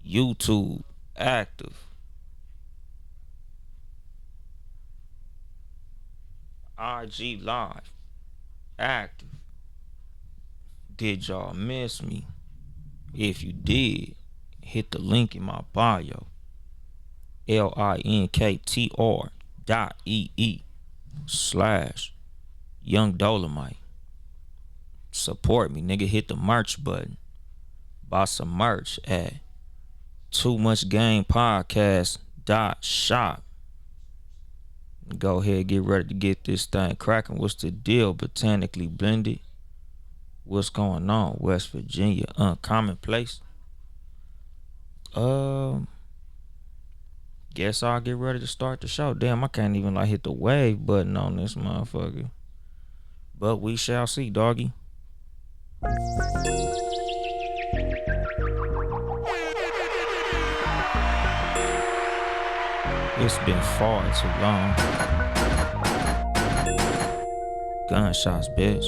YouTube active. IG live active. Did y'all miss me? If you did, hit the link in my bio. linktr.ee/Young Dolemite. Support me, nigga. Hit the merch button. Buy some merch at Too Much Game Podcast .shop. Go ahead, get ready to get this thing cracking. What's the deal? Botanically blended. What's going on? West Virginia, uncommon place. Guess I'll get ready to start the show. Damn, I can't even like hit the wave button on this motherfucker. But we shall see, doggy. It's been far too long. Gunshots, bitch.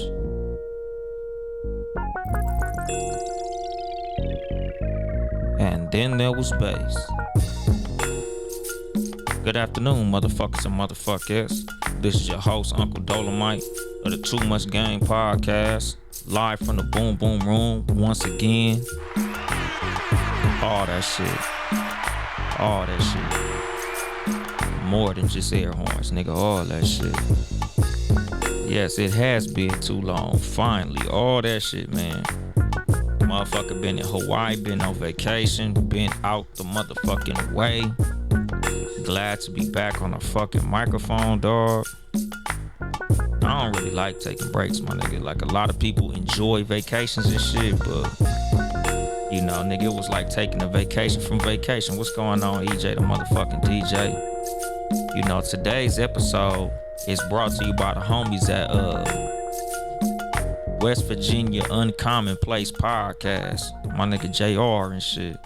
And then there was bass. Good afternoon, motherfuckers and motherfuckers. This is your host, Uncle Dolemite of the Too Much Game Podcast, live from the Boom Boom Room once again. All that shit. All that shit. More than just air horns, nigga. All that shit. Yes, it has been too long. Finally, all that shit, man. Motherfucker been in Hawaii, been on vacation, been out the motherfucking way. Glad to be back on a fucking microphone, dog. I don't really like taking breaks, my nigga. Like, a lot of people enjoy vacations and shit, but you know, nigga, it was like taking a vacation from vacation. What's going on, EJ, the motherfucking DJ? You know, today's episode is brought to you by the homies at West Virginia Uncommon Place Podcast. My nigga JR and shit.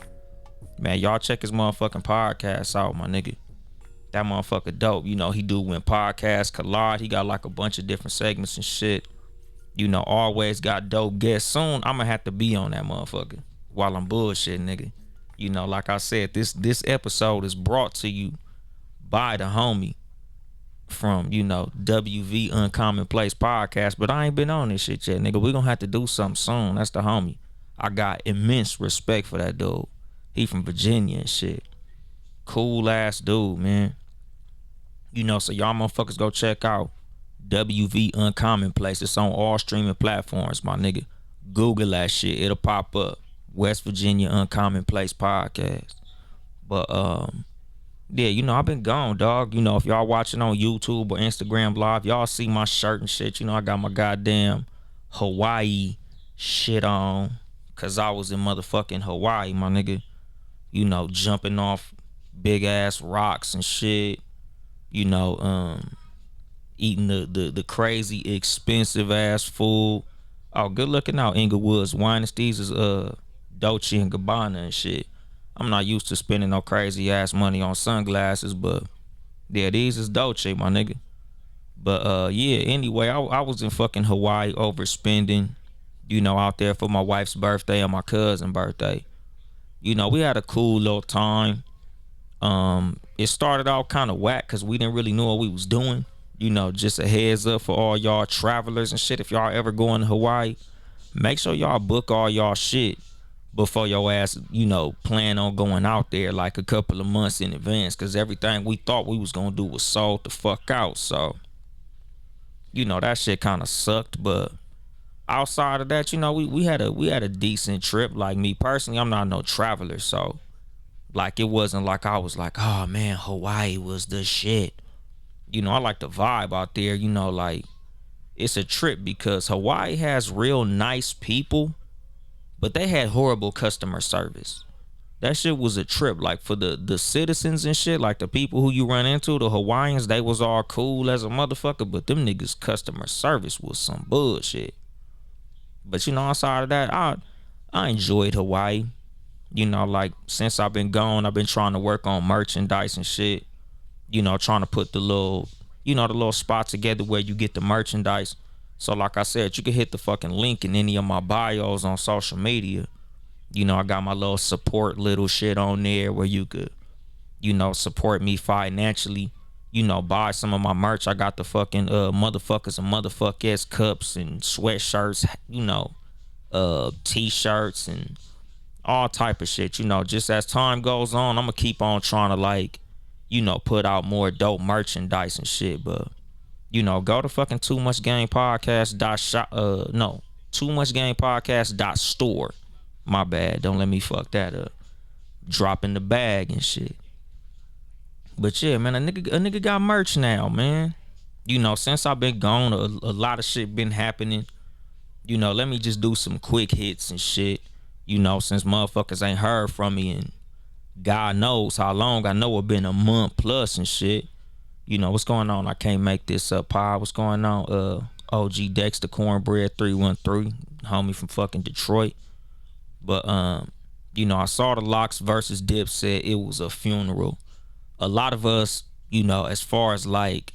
Man, y'all check his motherfucking podcast out, my nigga. That motherfucker dope. You know, he do when podcasts collide. He got like a bunch of different segments and shit. You know, always got dope guests. Soon, I'm gonna have to be on that motherfucker while I'm bullshitting, nigga. You know, like I said, this episode is brought to you by the homie from, you know, WV Uncommon Place Podcast. But I ain't been on this shit yet, nigga. We gonna have to do something soon. That's the homie. I got immense respect for that dude. He from Virginia and shit. Cool ass dude, man. You know, so y'all motherfuckers go check out WV Uncommon Place. It's on all streaming platforms, my nigga. Google that shit. It'll pop up. West Virginia Uncommon Place Podcast. But yeah, you know, I've been gone, dog. You know, if y'all watching on YouTube or Instagram Live, y'all see my shirt and shit. You know, I got my goddamn Hawaii shit on, cause I was in motherfucking Hawaii, my nigga. You know, jumping off big ass rocks and shit. You know, eating the crazy expensive ass food. Oh, good looking out, Inglewood's Wine. These is Dolce and Gabbana and shit. I'm not used to spending no crazy ass money on sunglasses, but yeah, these is Dolce, my nigga. But yeah, anyway, I was in fucking Hawaii overspending, you know, out there for my wife's birthday and my cousin's birthday. You know, we had a cool little time. It started out kind of whack because we didn't really know what we was doing. You know, just a heads up for all y'all travelers and shit. If y'all ever going to Hawaii, make sure y'all book all y'all shit before your ass, you know, plan on going out there like a couple of months in advance, because everything we thought we was gonna do was sold the fuck out. So, you know, that shit kind of sucked. But outside of that, you know, we had a decent trip. Like, me personally, I'm not no traveler, so like, it wasn't like I was like, oh man, Hawaii was the shit. You know, I like the vibe out there. You know, like, it's a trip because Hawaii has real nice people, but they had horrible customer service. That shit was a trip. Like, for the citizens and shit, like the people who you run into, the Hawaiians, they was all cool as a motherfucker, but them niggas customer service was some bullshit. But you know, outside of that, I enjoyed Hawaii. You know, like, since I've been gone, I've been trying to work on merchandise and shit. You know, trying to put the little, you know, the little spot together where you get the merchandise. So like I said, you can hit the fucking link in any of my bios on social media. You know, I got my little support little shit on there where you could, you know, support me financially. You know, buy some of my merch. I got the fucking motherfuckers and motherfuckers cups and sweatshirts, you know, t-shirts and all type of shit. You know, just as time goes on, I'm gonna keep on trying to, like, you know, put out more dope merchandise and shit. But, you know, go to fucking Too Much Game Podcast dot shop, no, Too Much Game Podcast dot store. My bad, don't let me fuck that up. Drop in the bag and shit. But yeah, man, a nigga got merch now, man. You know, since I've been gone, a lot of shit been happening. You know, let me just do some quick hits and shit. You know, since motherfuckers ain't heard from me and God knows how long. I know it been a month plus and shit. You know, what's going on? I can't make this up, pod. What's going on? OG Dexter Cornbread 313, homie from fucking Detroit. But you know, I saw the Locks versus Dipset. It was a funeral. A lot of us, you know, as far as like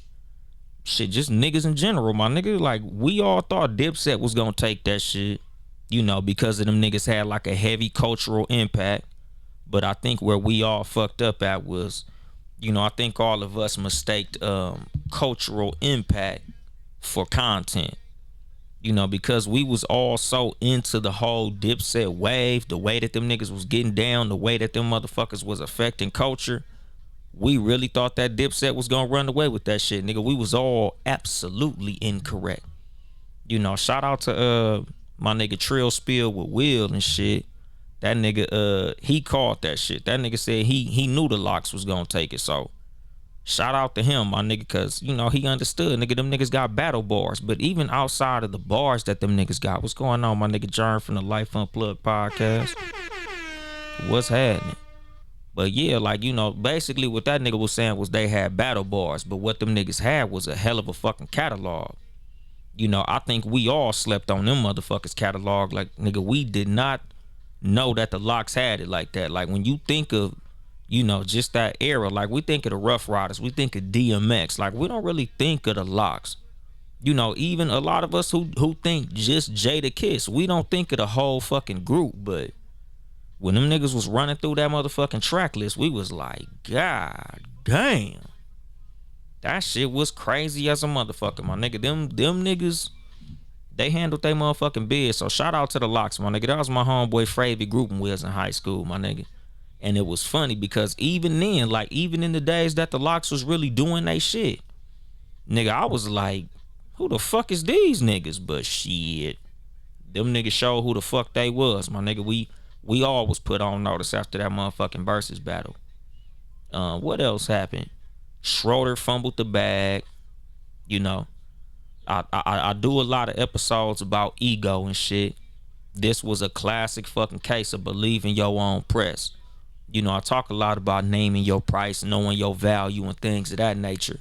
shit, just niggas in general, my nigga, like we all thought Dipset was gonna take that shit, you know, because of them niggas had like a heavy cultural impact. But I think where we all fucked up at was, you know, I think all of us mistaked cultural impact for content. You know, because we was all so into the whole Dipset wave, the way that them niggas was getting down, the way that them motherfuckers was affecting culture. We really thought that Dipset was gonna run away with that shit, nigga. We was all absolutely incorrect. You know, shout out to my nigga Trill Spill with Will and shit. That nigga, he called that shit. That nigga said he knew the Locks was gonna take it. So shout out to him, my nigga, cause you know he understood. Nigga, them niggas got battle bars. But even outside of the bars that them niggas got, what's going on, my nigga Jern from the Life Unplugged podcast? What's happening? But yeah, like, you know, basically what that nigga was saying was they had battle bars, but what them niggas had was a hell of a fucking catalog. You know, I think we all slept on them motherfuckers catalog. Like, nigga, we did not know that the Locks had it like that. Like, when you think of, you know, just that era, like we think of the Rough Riders, we think of DMX. Like, we don't really think of the Locks. You know, even a lot of us who think just Jada Kiss, we don't think of the whole fucking group. But when them niggas was running through that motherfucking track list, we was like, God damn. That shit was crazy as a motherfucker, my nigga. Them niggas, they handled their motherfucking biz. So shout out to the Locks, my nigga. That was my homeboy Fravy grouping with us in high school, my nigga. And it was funny because even then, like even in the days that the Locks was really doing they shit, nigga, I was like, who the fuck is these niggas? But shit, them niggas showed who the fuck they was, my nigga. We all was put on notice after that motherfucking versus battle. What else happened? Schroeder fumbled the bag. You know, I do a lot of episodes about ego and shit. This was a classic fucking case of believing your own press. You know, I talk a lot about naming your price, knowing your value and things of that nature.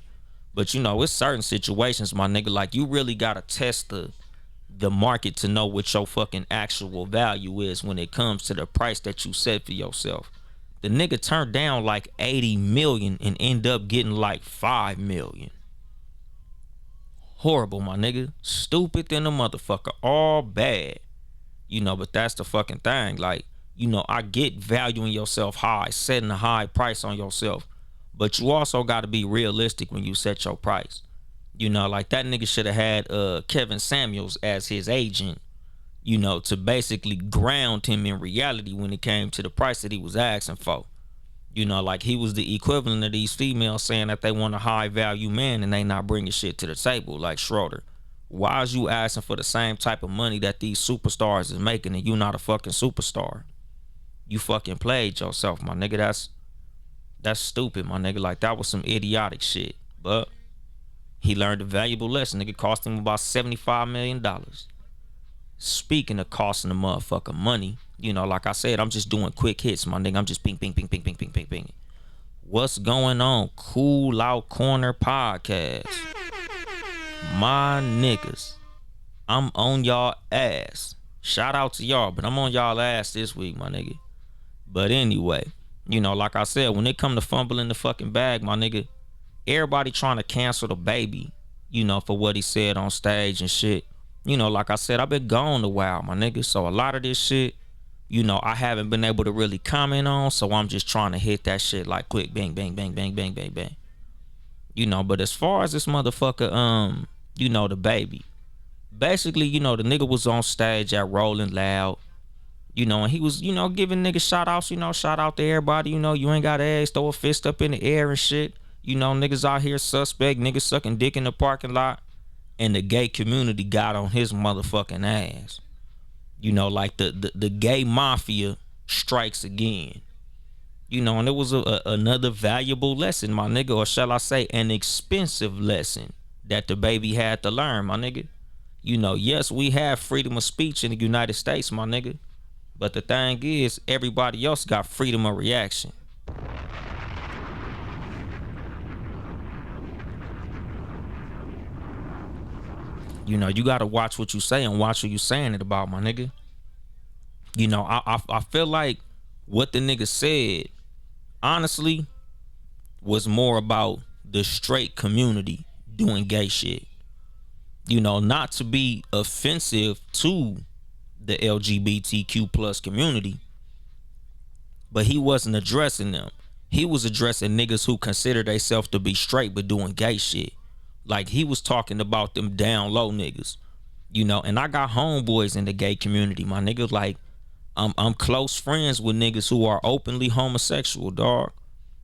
But you know, it's certain situations, my nigga, like you really gotta test the market to know what your fucking actual value is when it comes to the price that you set for yourself. The nigga turned down like 80 million and end up getting like 5 million. Horrible, my nigga. Stupid than a motherfucker. All bad. You know, but that's the fucking thing. Like, you know, I get valuing yourself high, setting a high price on yourself. But you also got to be realistic when you set your price. You know, like that nigga should have had Kevin Samuels as his agent, you know, to basically ground him in reality when it came to the price that he was asking for. You know, like he was the equivalent of these females saying that they want a high value man and they not bringing shit to the table, like Schroeder. Why is you asking for the same type of money that these superstars is making and you not a fucking superstar? You fucking played yourself, my nigga. That's stupid, my nigga. Like that was some idiotic shit. But he learned a valuable lesson. Nigga, cost him about $75 million. Speaking of costing the motherfucker money, you know, like I said, I'm just doing quick hits, my nigga. I'm just ping, ping, ping, ping, ping, ping, ping, ping. What's going on? Cool Out Corner Podcast. My niggas, I'm on y'all ass. Shout out to y'all, but I'm on y'all ass this week, my nigga. But anyway, you know, like I said, when it come to fumbling the fucking bag, my nigga, everybody trying to cancel DaBaby, you know, for what he said on stage and shit. You know, like I said, I've been gone a while, my nigga. So a lot of this shit, I haven't been able to really comment on, so I'm just trying to hit that shit like quick, bang, bang, bang, bang, bang, bang, bang. But as far as this motherfucker, DaBaby, basically, the nigga was on stage at Rolling Loud, and he was, giving niggas shout outs, shout out to everybody, you ain't got ass, throw a fist up in the air and shit. Niggas out here suspect, niggas sucking dick in the parking lot, and the gay community got on his motherfucking ass. Like the gay mafia strikes again. And it was another valuable lesson, my nigga, or shall I say an expensive lesson that DaBaby had to learn, my nigga. Yes, we have freedom of speech in the United States, my nigga. But the thing is, everybody else got freedom of reaction. You gotta watch what you say and watch who you saying it about, my nigga. I feel like what the nigga said, honestly, was more about the straight community doing gay shit. Not to be offensive to the LGBTQ plus community, but he wasn't addressing them. He was addressing niggas who consider themselves to be straight but doing gay shit. Like, he was talking about them down low niggas. And I got homeboys in the gay community, my nigga. Like, I'm close friends with niggas who are openly homosexual, dog.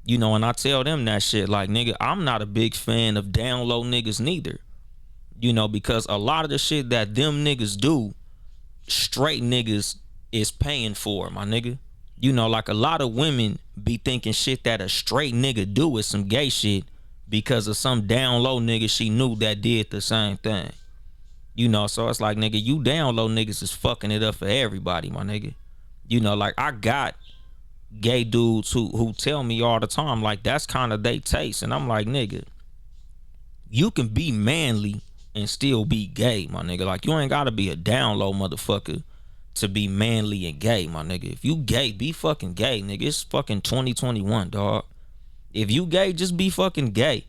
And I tell them that shit, like, nigga, I'm not a big fan of down low niggas neither. Because a lot of the shit that them niggas do, straight niggas is paying for, my nigga. Like, a lot of women be thinking shit that a straight nigga do is some gay shit because of some down low nigga she knew that did the same thing. So it's like, nigga, you down low niggas is fucking it up for everybody, my nigga. Like, I got gay dudes who tell me all the time, like, that's kind of they taste. And I'm like, nigga, you can be manly and still be gay, my nigga. Like, you ain't gotta be a down low motherfucker to be manly and gay, my nigga. If you gay, be fucking gay, nigga. It's fucking 2021, dog. If you gay, just be fucking gay.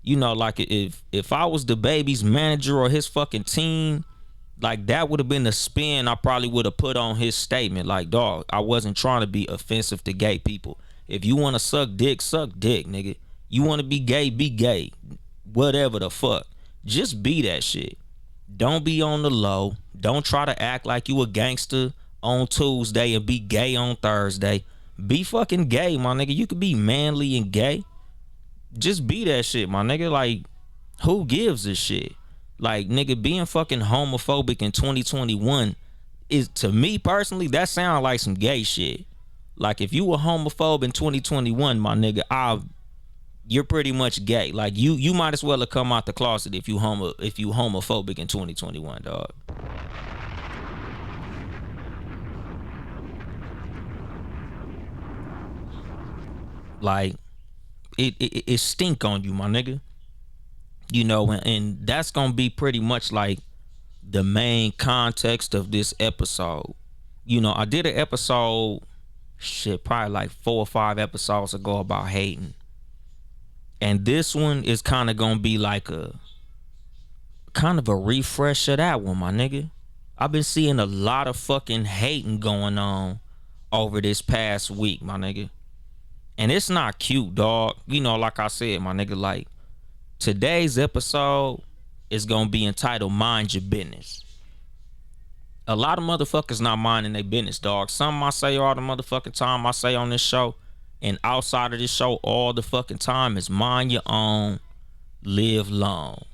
Like, if I was DaBaby's manager or his fucking team, like, that would have been the spin I probably would have put on his statement. Like, dog, I wasn't trying to be offensive to gay people. If you want to suck dick, nigga. You want to be gay, whatever the fuck. Just be that shit. Don't be on the low. Don't try to act like you a gangster on Tuesday and be gay on Thursday. Be fucking gay, my nigga. You could be manly and gay. Just be that shit, my nigga. Like, who gives a shit? Like, nigga, being fucking homophobic in 2021 is, to me personally, that sound like some gay shit. Like, if you a homophobe in 2021, my nigga, you're pretty much gay. Like, you might as well have come out the closet if you homophobic in 2021, dog. Like, it stink on you, my nigga. And that's gonna be pretty much like the main context of this episode. I did an episode, probably like 4 or 5 episodes ago about hating. And this one is kind of gonna be like a refresh of that one, my nigga. I've been seeing a lot of fucking hating going on over this past week, my nigga. And it's not cute, dog. Like I said, my nigga, like, today's episode is gonna be entitled Mind Your Business. A lot of motherfuckers not minding their business, dog. Some I say all the motherfucking time I say on this show, and outside of this show all the fucking time, is mind your own, live long.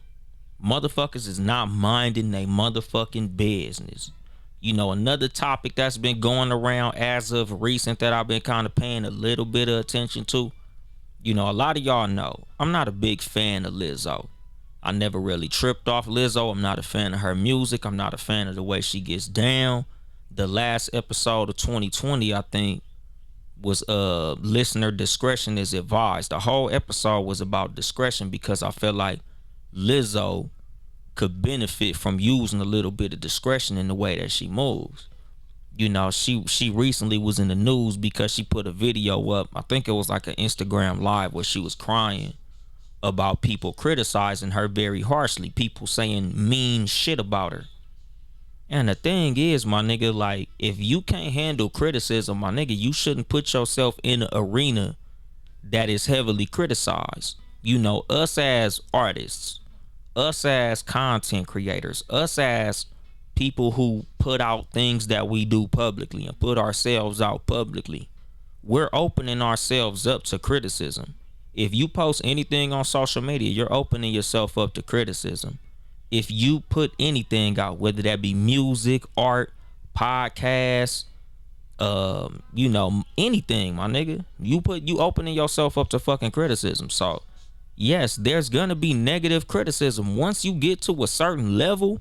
Motherfuckers is not minding their motherfucking business. Another topic that's been going around as of recent that I've been kind of paying a little bit of attention to. A lot of y'all know I'm not a big fan of Lizzo. I never really tripped off Lizzo. I'm not a fan of her music. I'm not a fan of the way she gets down. The last episode of 2020, I think, was listener discretion is advised. The whole episode was about discretion because I felt like Lizzo could benefit from using a little bit of discretion in the way that she moves. She recently was in the news because she put a video up. I think it was like an Instagram live where she was crying about people criticizing her very harshly, people saying mean shit about her. And the thing is, my nigga, like, if you can't handle criticism, my nigga, you shouldn't put yourself in an arena that is heavily criticized. You know, us as artists, us as content creators, us as people who put out things that we do publicly and put ourselves out publicly, we're opening ourselves up to criticism. If you post anything on social media, you're opening yourself up to criticism. If you put anything out, whether that be music, art, podcasts, you know, anything, my nigga, you opening yourself up to fucking criticism. So yes, there's gonna be negative criticism. Once you get to a certain level,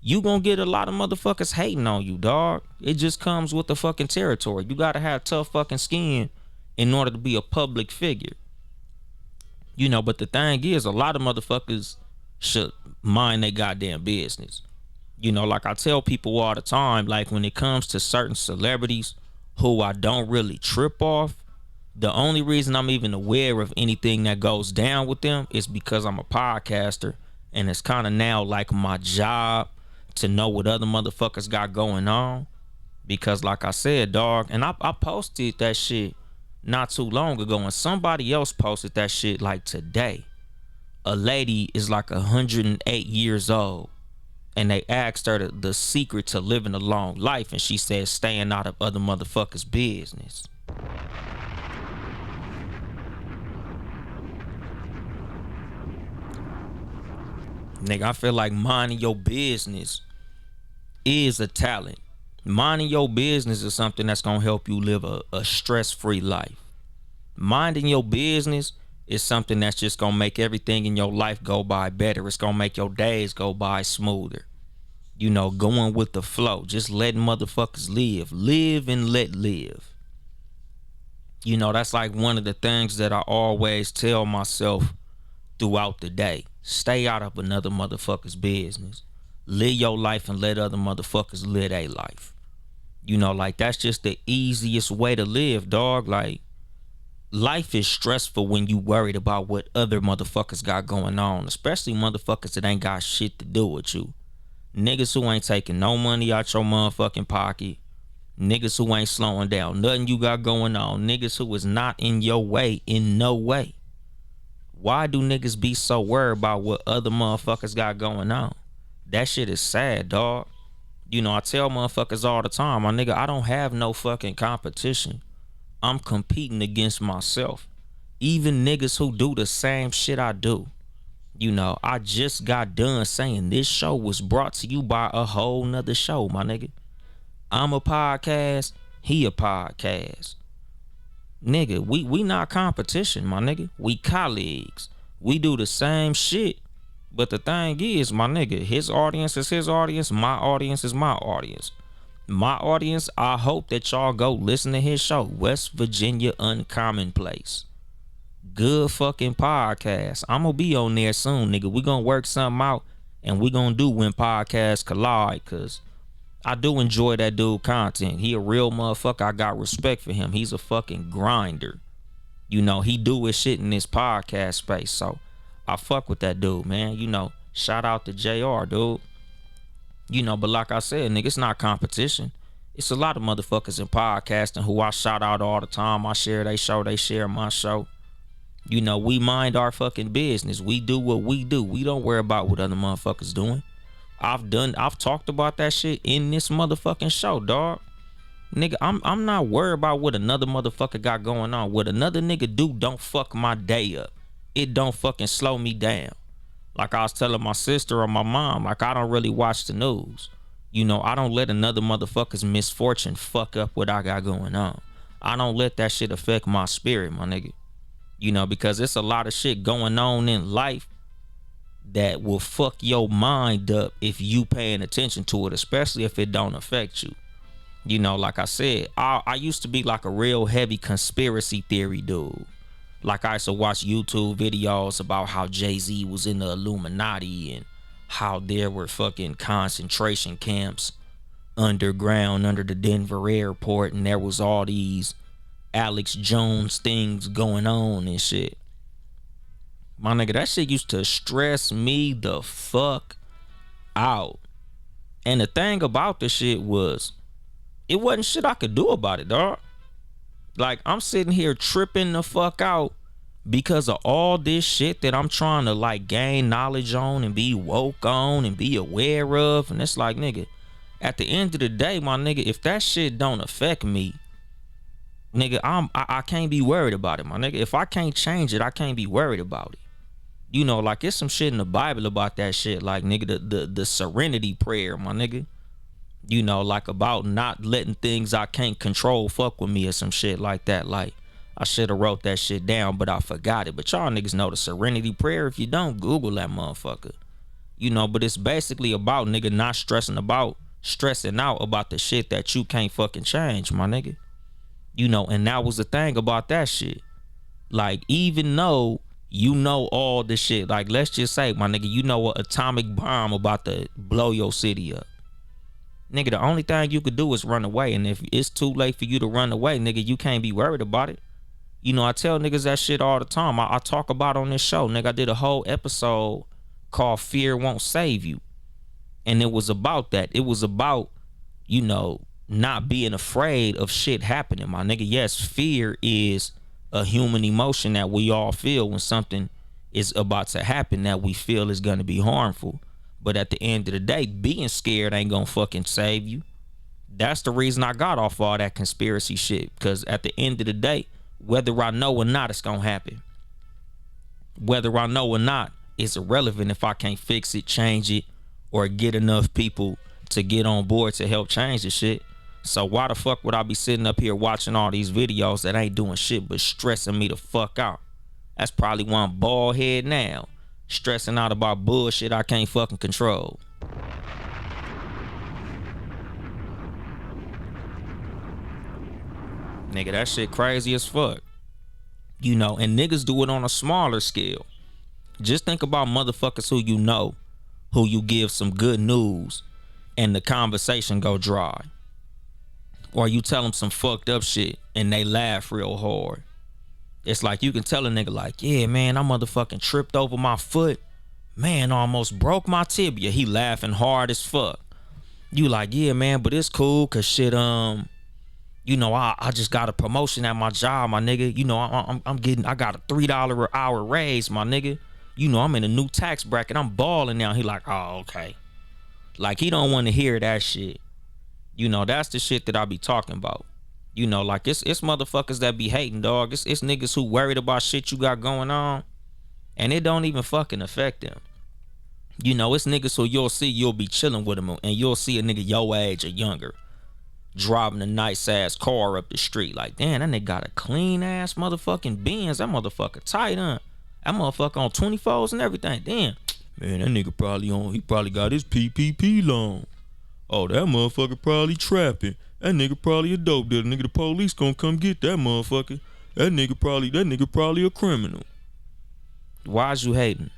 you gonna get a lot of motherfuckers hating on you, dog. It just comes with the fucking territory. You gotta have tough fucking skin in order to be a public figure. You know, but the thing is, a lot of motherfuckers should mind their goddamn business. You know, like I tell people all the time, like when it comes to certain celebrities who I don't really trip off, the only reason I'm even aware of anything that goes down with them is because I'm a podcaster, and it's kind of now like my job to know what other motherfuckers got going on. Because like I said, dog, and I posted that shit not too long ago, and somebody else posted that shit like today. A lady is like 108 years old, and they asked her the secret to living a long life, and she said staying out of other motherfuckers' business. Nigga, I feel like minding your business is a talent. Minding your business is something that's gonna help you live a stress-free life. Minding your business is something that's just gonna make everything in your life go by better. It's gonna make your days go by smoother. You know, going with the flow, just letting motherfuckers live and let live. You know, that's like one of the things that I always tell myself throughout the day. Stay out of another motherfucker's business. Live your life and let other motherfuckers live their life. You know, like that's just the easiest way to live, dog. Like, life is stressful when you worried about what other motherfuckers got going on, especially motherfuckers that ain't got shit to do with you. Niggas who ain't taking no money out your motherfucking pocket. Niggas who ain't slowing down nothing you got going on. Niggas who is not in your way in no way. Why do niggas be so worried about what other motherfuckers got going on? That shit is sad, dog. You know, I tell motherfuckers all the time, my nigga, I don't have no fucking competition. I'm competing against myself. Even niggas who do the same shit I do. You know, I just got done saying this show was brought to you by a whole nother show, my nigga. I'm a podcast, he a podcast. Nigga, we not competition, my nigga. We colleagues. We do the same shit. But the thing is, my nigga, his audience is his audience, my audience is my audience. My audience, I hope that y'all go listen to his show, West Virginia Uncommon Place. Good fucking podcast. I'm gonna be on there soon, nigga. We gonna work something out, and we gonna do When Podcasts Collide, cause I do enjoy that dude content. He a real motherfucker. I got respect for him. He's a fucking grinder. You know, he do his shit in this podcast space. So I fuck with that dude, man. You know, shout out to JR, dude. You know, but like I said, nigga, it's not competition. It's a lot of motherfuckers in podcasting who I shout out all the time. I share their show, they share my show. You know, we mind our fucking business. We do what we do. We don't worry about what other motherfuckers doing. I've talked about that shit in this motherfucking show, dog. Nigga, I'm not worried about what another motherfucker got going on. What another nigga do don't fuck my day up. It don't fucking slow me down. Like I was telling my sister or my mom, like I don't really watch the news. You know, I don't let another motherfucker's misfortune fuck up what I got going on. I don't let that shit affect my spirit, my nigga. You know, because it's a lot of shit going on in life that will fuck your mind up if you paying attention to it, especially if it don't affect you. You know, like I said, I used to be like a real heavy conspiracy theory dude. Like I used to watch YouTube videos about how Jay-Z was in the Illuminati and how there were fucking concentration camps underground under the Denver airport, and there was all these Alex Jones things going on and shit. My nigga, that shit used to stress me the fuck out. And the thing about the shit was, it wasn't shit I could do about it, dog. Like, I'm sitting here tripping the fuck out because of all this shit that I'm trying to like gain knowledge on and be woke on and be aware of. And it's like, nigga, at the end of the day, my nigga, if that shit don't affect me, nigga, I can't be worried about it, my nigga. If I can't change it, I can't be worried about it. You know, like, it's some shit in the Bible about that shit. Like, nigga, the serenity prayer, my nigga. You know, like, about not letting things I can't control fuck with me or some shit like that. Like, I should have wrote that shit down, but I forgot it. But y'all niggas know the serenity prayer. If you don't, Google that motherfucker. You know, but it's basically about, nigga, not stressing out about the shit that you can't fucking change, my nigga. You know, and that was the thing about that shit. Like, even though you know all the shit, like, let's just say, my nigga, you know an atomic bomb about to blow your city up. Nigga, the only thing you could do is run away. And if it's too late for you to run away, nigga, you can't be worried about it. You know, I tell niggas that shit all the time. I talk about on this show. Nigga, I did a whole episode called Fear Won't Save You. And it was about that. It was about, you know, not being afraid of shit happening, my nigga. Yes, fear is a human emotion that we all feel when something is about to happen that we feel is going to be harmful. But at the end of the day, being scared ain't gonna fucking save you. That's the reason I got off all that conspiracy shit. Because at the end of the day, whether I know or not, it's gonna happen. Whether I know or not, it's irrelevant if I can't fix it, change it, or get enough people to get on board to help change the shit. So why the fuck would I be sitting up here watching all these videos that ain't doing shit but stressing me the fuck out? That's probably why I'm bald head now. Stressing out about bullshit I can't fucking control. Nigga, that shit crazy as fuck. You know, and niggas do it on a smaller scale. Just think about motherfuckers who you know, who you give some good news and the conversation go dry. Or you tell them some fucked up shit and they laugh real hard. It's like you can tell a nigga like, yeah, man, I motherfucking tripped over my foot. Man, almost broke my tibia. He laughing hard as fuck. You like, yeah, man, but it's cool cause shit, you know, I just got a promotion at my job, my nigga. You know, I got a $3 an hour raise, my nigga. You know, I'm in a new tax bracket. I'm balling now. He like, oh, okay. Like, he don't want to hear that shit. You know, that's the shit that I be talking about. You know, like, it's motherfuckers that be hating, dog. It's niggas who worried about shit you got going on, and it don't even fucking affect them. You know, it's niggas who you'll be chilling with them, and you'll see a nigga your age or younger driving a nice ass car up the street. Like, damn, that nigga got a clean ass motherfucking Benz. That motherfucker tight, huh? That motherfucker on 24s and everything. Damn, man, that nigga he probably got his PPP loan. Oh, that motherfucker probably trapping. That nigga probably a dope dealer. Nigga, the police gonna come get that motherfucker. That nigga probably a criminal. Why's you hating?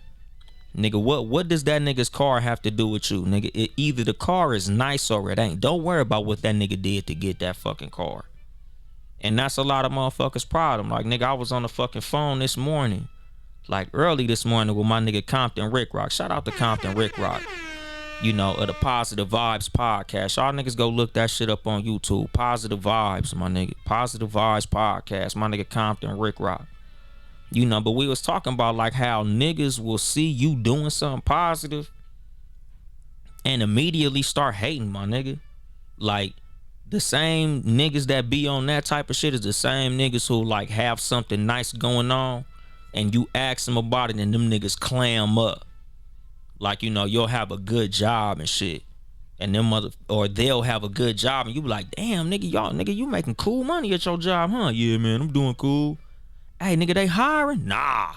Nigga, what does that nigga's car have to do with you? Nigga, either the car is nice or it ain't. Don't worry about what that nigga did to get that fucking car. And that's a lot of motherfuckers' problem. Like, nigga, I was on the fucking phone this morning. Like, early this morning with my nigga Compton Rick Rock. Shout out to Compton Rick Rock. You know, of the Positive Vibes podcast. Y'all niggas go look that shit up on YouTube. Positive Vibes, my nigga. Positive Vibes podcast. My nigga Compton Rick Rock. You know, but we was talking about like how niggas will see you doing something positive and immediately start hating, my nigga. Like, the same niggas that be on that type of shit is the same niggas who like have something nice going on and you ask them about it and them niggas clam up. Like, you know, you'll have a good job and shit. And them or they'll have a good job and you be like, damn, nigga, you making cool money at your job, huh? Yeah, man, I'm doing cool. Hey, nigga, they hiring? Nah,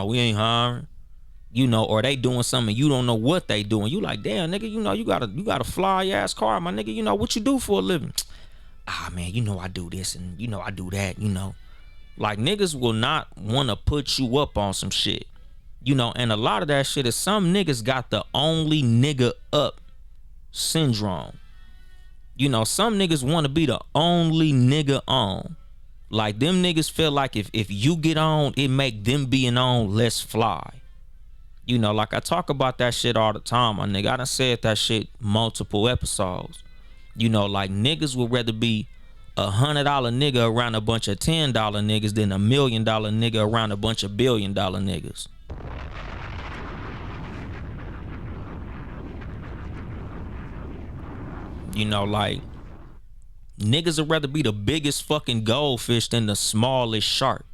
we ain't hiring. You know, or they doing something you don't know what they doing. You like, damn, nigga, you know, you got a fly ass car, my nigga. You know, what you do for a living? Man, you know, I do this and, you know, I do that, you know. Like, niggas will not want to put you up on some shit. You know, and a lot of that shit is some niggas got the only nigga up syndrome. You know, some niggas want to be the only nigga on. Like, them niggas feel like if you get on, it make them being on less fly. You know, like I talk about that shit all the time, my nigga. I done said that shit multiple episodes. You know, like niggas would rather be $100 nigga around a bunch of $10 niggas than $1 million nigga around a bunch of $1 billion niggas. You know, like niggas would rather be the biggest fucking goldfish than the smallest shark.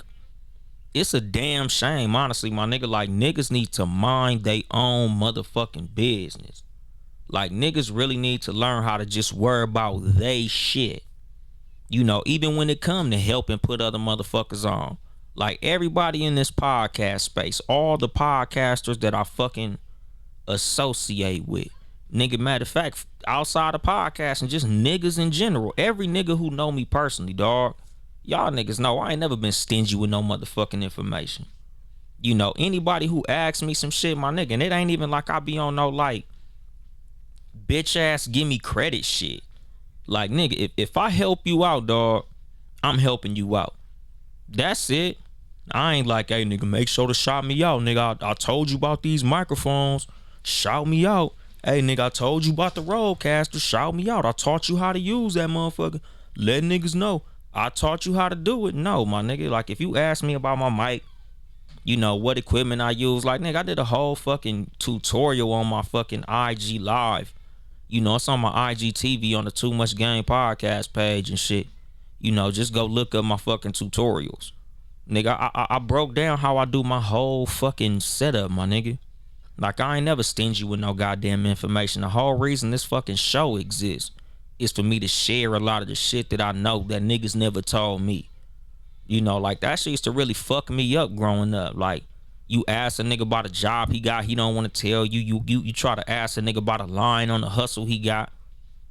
It's a damn shame, honestly, my nigga. Like niggas need to mind their own motherfucking business. Like niggas really need to learn how to just worry about they shit. You know, even when it come to helping put other motherfuckers on. Like everybody in this podcast space, all the podcasters that I fucking associate with. Nigga, matter of fact, outside of podcasting, just niggas in general. Every nigga who know me personally, dog. Y'all niggas know I ain't never been stingy with no motherfucking information. You know, anybody who asks me some shit, my nigga, and it ain't even like I be on no like bitch ass give me credit shit. Like nigga, if I help you out, dog, I'm helping you out. That's it. I ain't like, hey nigga, make sure to shout me out, nigga. I told you about these microphones. Shout me out. Hey nigga, I told you about the roadcaster. Shout me out. I taught you how to use that motherfucker. Let niggas know I taught you how to do it. No, my nigga. Like if you ask me about my mic, you know what equipment I use. Like nigga, I did a whole fucking tutorial on my fucking IG live. You know, it's on my IGTV on the Too Much Game podcast page and shit. You know, just go look up my fucking tutorials. Nigga, I broke down how I do my whole fucking setup, my nigga. Like, I ain't never stingy with no goddamn information. The whole reason this fucking show exists is for me to share a lot of the shit that I know that niggas never told me. You know, like, that shit used to really fuck me up growing up. Like, you ask a nigga about a job he got, he don't want to tell you. You try to ask a nigga about a line on the hustle he got.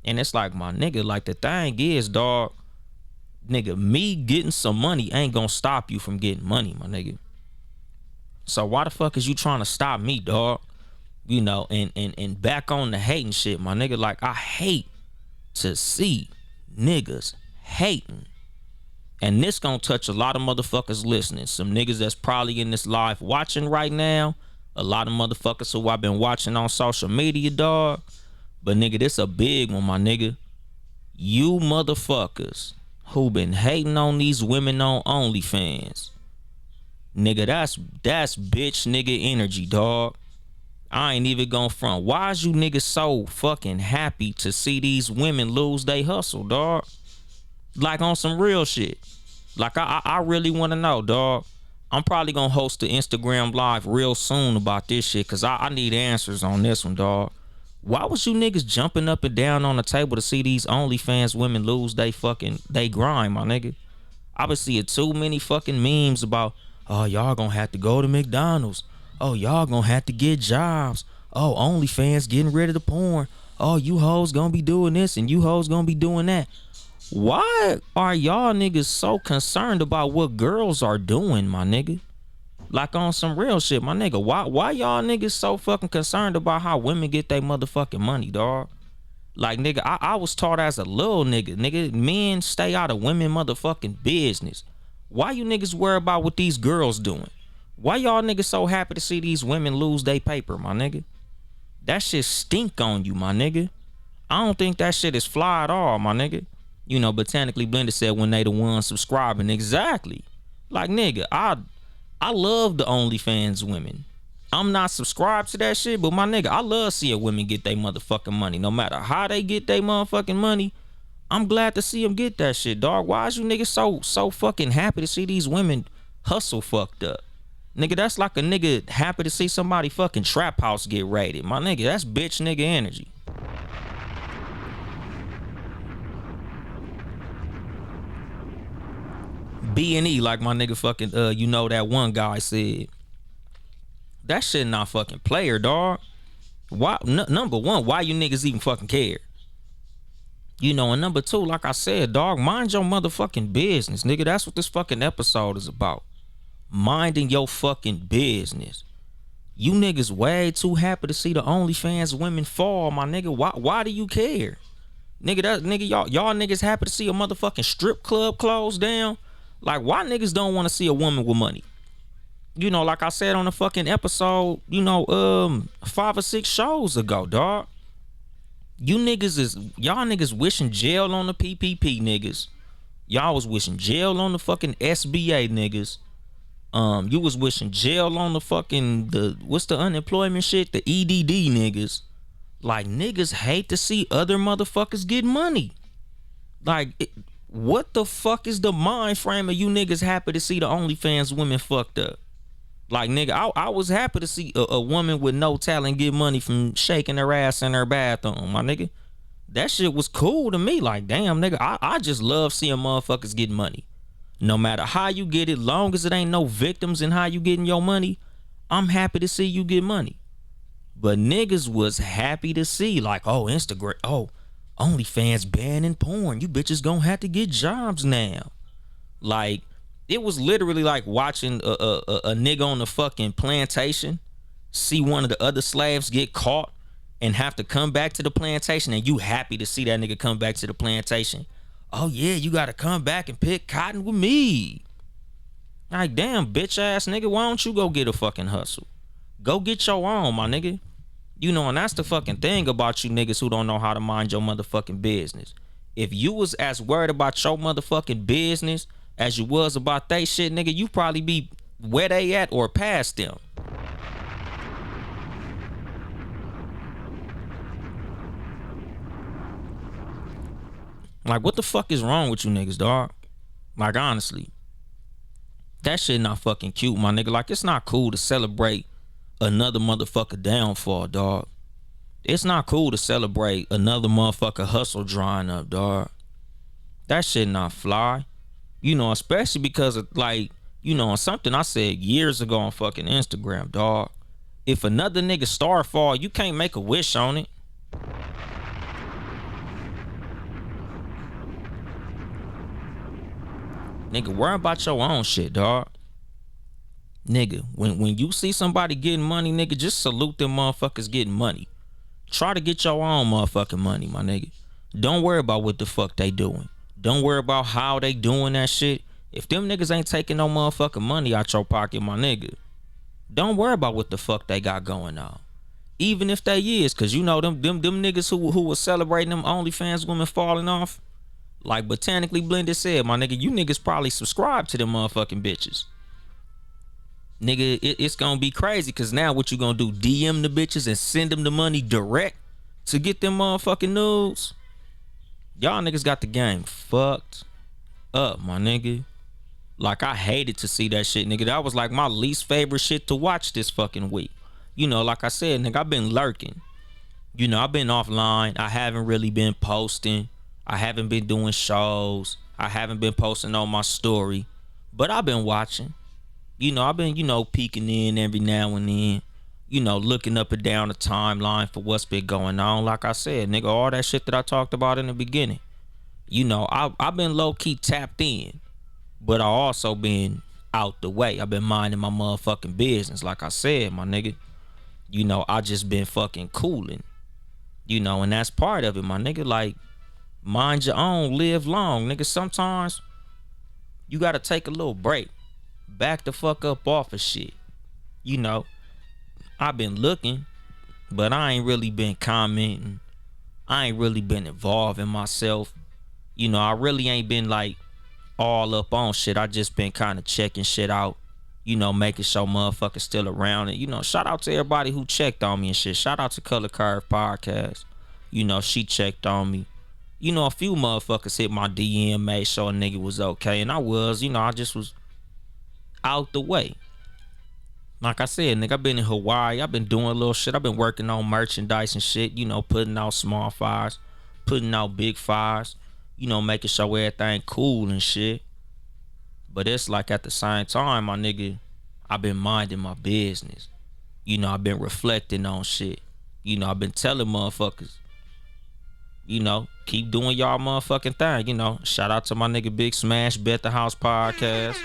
And it's like, my nigga, like, the thing is, dog, nigga, me getting some money ain't gonna stop you from getting money, my nigga. So why the fuck is you trying to stop me, dog? You know, and back on the hating shit, my nigga. Like, I hate to see niggas hating. And this gonna touch a lot of motherfuckers listening. Some niggas that's probably in this live watching right now. A lot of motherfuckers who I've been watching on social media, dog. But nigga, this a big one, my nigga. You motherfuckers who been hating on these women on OnlyFans. Nigga, that's bitch nigga energy, dog. I ain't even gonna front. Why is you niggas so fucking happy to see these women lose they hustle, dog? Like on some real shit. Like I really want to know, dog. I'm probably gonna host the Instagram live real soon about this shit, cause I need answers on this one, dog. Why was you niggas jumping up and down on the table to see these OnlyFans women lose they grind, my nigga? I been seeing too many fucking memes about, oh, y'all gonna have to go to McDonald's. Oh, y'all gonna have to get jobs. Oh, OnlyFans getting rid of the porn. Oh, you hoes gonna be doing this and you hoes gonna be doing that. Why are y'all niggas so concerned about what girls are doing, my nigga? Like on some real shit, my nigga. Why y'all niggas so fucking concerned about how women get their motherfucking money, dog? Like, nigga, I was taught as a little nigga, men stay out of women motherfucking business. Why you niggas worry about what these girls doing? Why y'all niggas so happy to see these women lose their paper, my nigga? That shit stink on you, my nigga. I don't think that shit is fly at all, my nigga. You know, botanically blended said when they the ones subscribing. Exactly. Like, nigga, I love the OnlyFans women. I'm not subscribed to that shit, but my nigga, I love seeing women get their motherfucking money. No matter how they get their motherfucking money, I'm glad to see them get that shit, dog. Why is you niggas so fucking happy to see these women hustle fucked up? Nigga, that's like a nigga happy to see somebody fucking trap house get raided. My nigga, that's bitch nigga energy. B&E, like my nigga fucking, you know that one guy said. That shit not fucking player, dog. Why? Number one, why you niggas even fucking care? You know, and number two, like I said, dog, mind your motherfucking business, nigga. That's what this fucking episode is about. Minding your fucking business. You niggas way too happy to see the OnlyFans women fall, my nigga. Why do you care? Nigga, y'all niggas happy to see a motherfucking strip club close down? Like, why niggas don't want to see a woman with money? You know, like I said on the fucking episode, 5 or 6 shows ago, dog. Y'all niggas wishing jail on the PPP niggas. Y'all was wishing jail on the fucking SBA niggas. You was wishing jail on the fucking what's the unemployment shit? The EDD niggas. Like, niggas hate to see other motherfuckers get money. Like, what the fuck is the mind frame of you niggas happy to see the OnlyFans women fucked up? Like, nigga, I was happy to see a woman with no talent get money from shaking her ass in her bathroom, my nigga. That shit was cool to me. Like, damn, nigga, I just love seeing motherfuckers get money. No matter how you get it, long as it ain't no victims in how you getting your money, I'm happy to see you get money. But niggas was happy to see, like, oh, Instagram, oh, OnlyFans banning porn. You bitches gonna have to get jobs now. Like, it was literally like watching a nigga on the fucking plantation see one of the other slaves get caught and have to come back to the plantation, and you happy to see that nigga come back to the plantation. Oh yeah, you gotta come back and pick cotton with me. Like, damn, bitch ass nigga, why don't you go get a fucking hustle? Go get your own, my nigga. You know, and that's the fucking thing about you niggas who don't know how to mind your motherfucking business. If you was as worried about your motherfucking business as you was about they shit, nigga, you probably be where they at or past them. Like, what the fuck is wrong with you niggas, dog? Like, honestly, that shit not fucking cute, my nigga. Like, it's not cool to celebrate another motherfucker downfall, dog. It's not cool to celebrate another motherfucker hustle drying up, dog. That shit not fly. You know, especially because of, like, you know, something I said years ago on fucking Instagram, dog. If another nigga star fall, you can't make a wish on it. Nigga, worry about your own shit, dog. Nigga, when you see somebody getting money, nigga, just salute them motherfuckers getting money. Try to get your own motherfucking money, my nigga. Don't worry about what the fuck they doing. Don't worry about how they doing that shit. If them niggas ain't taking no motherfucking money out your pocket, my nigga, don't worry about what the fuck they got going on. Even if they is, cause you know them niggas who was celebrating them OnlyFans women falling off. Like Botanically Blended said, my nigga, you niggas probably subscribe to them motherfucking bitches. Nigga, it's gonna be crazy, cause now what you gonna do? DM the bitches and send them the money direct to get them motherfucking nudes? Y'all niggas got the game fucked up, my nigga. Like, I hated to see that shit, nigga. That was like my least favorite shit to watch this fucking week. You know, like I said, nigga, I've been lurking. You know, I've been offline. I haven't really been posting. I haven't been doing shows. I haven't been posting on my story. But I've been watching. You know, I've been, peeking in every now and then. You know, looking up and down the timeline for what's been going on. Like I said, nigga, all that shit that I talked about in the beginning. You know, I've been low-key tapped in. But I also been out the way. I've been minding my motherfucking business. Like I said, my nigga. You know, I just been fucking cooling. You know, and that's part of it, my nigga. Like, mind your own, live long, nigga. Sometimes you gotta take a little break. Back the fuck up off of shit. You know, I've been looking, but I ain't really been commenting. I ain't really been involving myself. You know, I really ain't been like all up on shit. I just been kind of checking shit out. You know, making sure motherfuckers still around. And, you know, shout out to everybody who checked on me and shit. Shout out to Color Curve Podcast. You know, she checked on me. You know, a few motherfuckers hit my DM, made sure a nigga was okay. And I was, you know, I just was out the way. Like I said, nigga, I've been in Hawaii. I've been doing a little shit. I've been working on merchandise and shit. You know, putting out small fires, putting out big fires. You know, making sure everything cool and shit. But it's like at the same time, my nigga, I've been minding my business. You know, I've been reflecting on shit. You know, I've been telling motherfuckers, you know, keep doing y'all motherfucking thing. You know, shout out to my nigga Big Smash, Bet the House Podcast.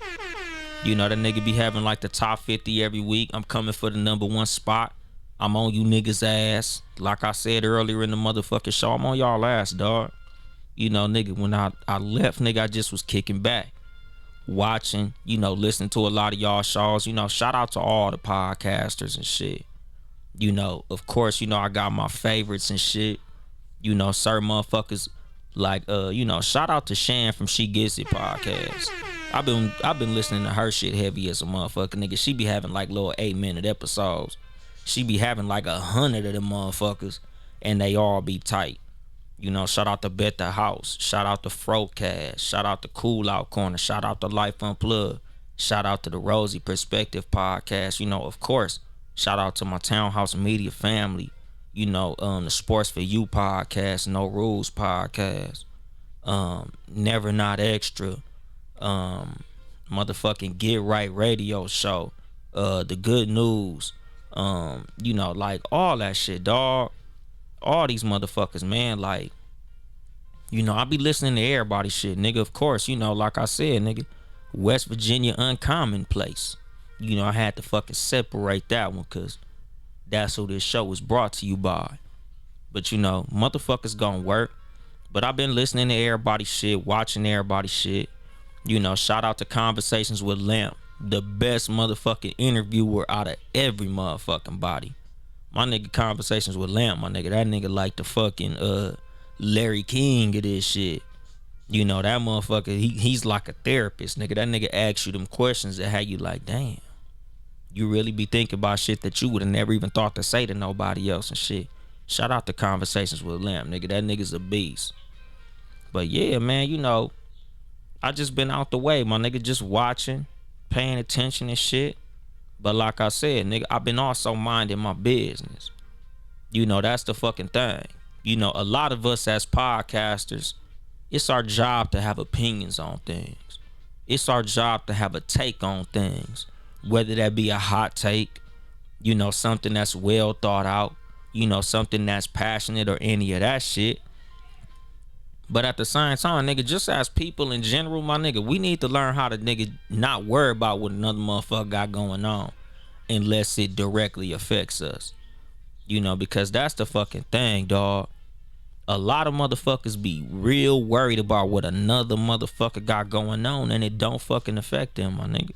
You know, that nigga be having like the top 50 every week. I'm coming for the #1 spot. I'm on you niggas' ass. Like I said earlier in the motherfucking show, I'm on y'all ass, dog. You know, nigga, when I left, nigga, I just was kicking back. watching, listening to a lot of y'all shows. Shout out to all the podcasters and shit. Of course, I got my favorites and shit. Certain motherfuckers like shout out to Shan from She Gets It podcast. I've been listening to her shit heavy as a motherfucker, nigga. She be having like little 8-minute episodes. She be having like 100 of them motherfuckers, and they all be tight. Shout out to Bet the House. Shout out to Frocast. Shout out to Cool Out Corner. Shout out to Life Unplugged. Shout out to the Rosie Perspective podcast. Of course, shout out to my Townhouse Media family. The Sports for You podcast, No Rules podcast, Never Not Extra, motherfucking Get Right radio show, The Good News, like all that shit, dog. All these motherfuckers, man, like, I be listening to everybody shit, nigga. Of course, like I said, nigga, West Virginia Uncommon Place. I had to fucking separate that one, cause that's who this show was brought to you by. But motherfuckers gonna work. But I've been listening to everybody shit, watching everybody shit. Shout out to Conversations with Lamp, the best motherfucking interviewer out of every motherfucking body. My nigga Conversations with Lamp, my nigga, that nigga like the fucking Larry King of this shit. That motherfucker, he's like a therapist, nigga. That nigga asks you them questions that have you like, damn. You really be thinking about shit that you would have never even thought to say to nobody else and shit. Shout out to Conversations with Lamp, nigga. That nigga's a beast. But yeah, man, I just been out the way, my nigga, just watching, paying attention and shit. But like I said, nigga, I've been also minding my business. That's the fucking thing. A lot of us as podcasters, it's our job to have opinions on things. It's our job to have a take on things. Whether that be a hot take, something that's well thought out, something that's passionate or any of that shit. But at the same time, nigga, just as people in general, my nigga, we need to learn how to, nigga, not worry about what another motherfucker got going on unless it directly affects us. Because that's the fucking thing, dog. A lot of motherfuckers be real worried about what another motherfucker got going on, and it don't fucking affect them, my nigga.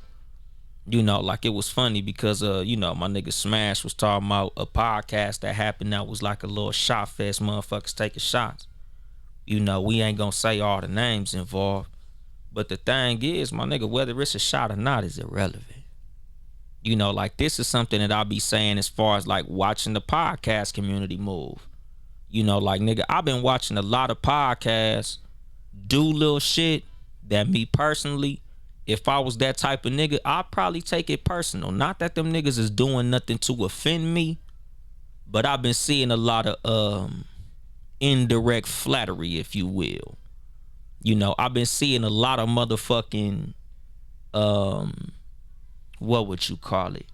Like it was funny because my nigga Smash was talking about a podcast that happened that was like a little shot fest, motherfuckers taking shots. We ain't gonna say all the names involved, but the thing is, my nigga, whether it's a shot or not is irrelevant. Like this is something that I'll be saying as far as like watching the podcast community move. Like nigga, I've been watching a lot of podcasts do little shit that me personally, if I was that type of nigga, I'd probably take it personal. Not that them niggas is doing nothing to offend me, but I've been seeing a lot of indirect flattery, if you will. I've been seeing a lot of motherfucking what would you call it?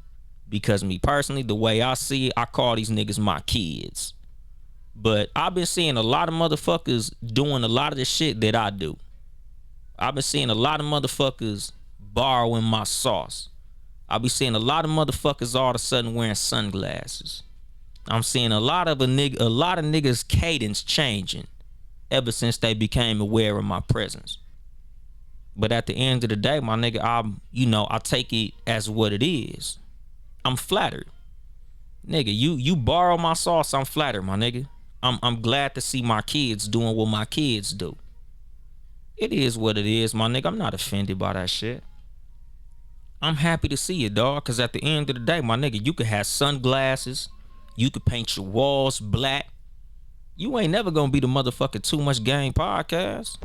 Because me personally, the way I see it, I call these niggas my kids. But I've been seeing a lot of motherfuckers doing a lot of the shit that I do. I've been seeing a lot of motherfuckers borrowing my sauce. I'll be seeing a lot of motherfuckers all of a sudden wearing sunglasses. I'm seeing a lot of niggas cadence changing ever since they became aware of my presence. But at the end of the day, my nigga, I take it as what it is. I'm flattered. Nigga, you borrow my sauce, I'm flattered, my nigga. I'm glad to see my kids doing what my kids do. It is what it is, my nigga. I'm not offended by that shit. I'm happy to see it, dog, because at the end of the day, my nigga, you could have sunglasses. You could paint your walls black. You ain't never gonna be the motherfucking Too Much Game podcast.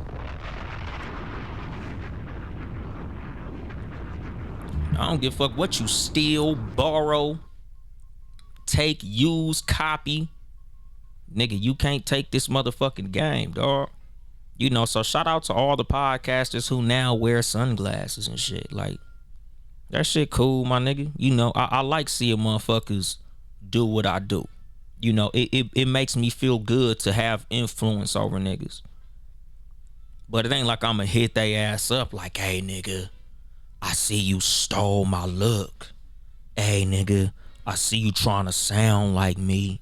I don't give a fuck what you steal, borrow, take, use, copy. Nigga, you can't take this motherfucking game, dog. So shout out to all the podcasters who now wear sunglasses and shit. Like, that shit cool, my nigga. I like seeing motherfuckers do what I do. It makes me feel good to have influence over niggas. But it ain't like I'ma hit they ass up like, hey nigga, I see you stole my look. Hey nigga, I see you trying to sound like me.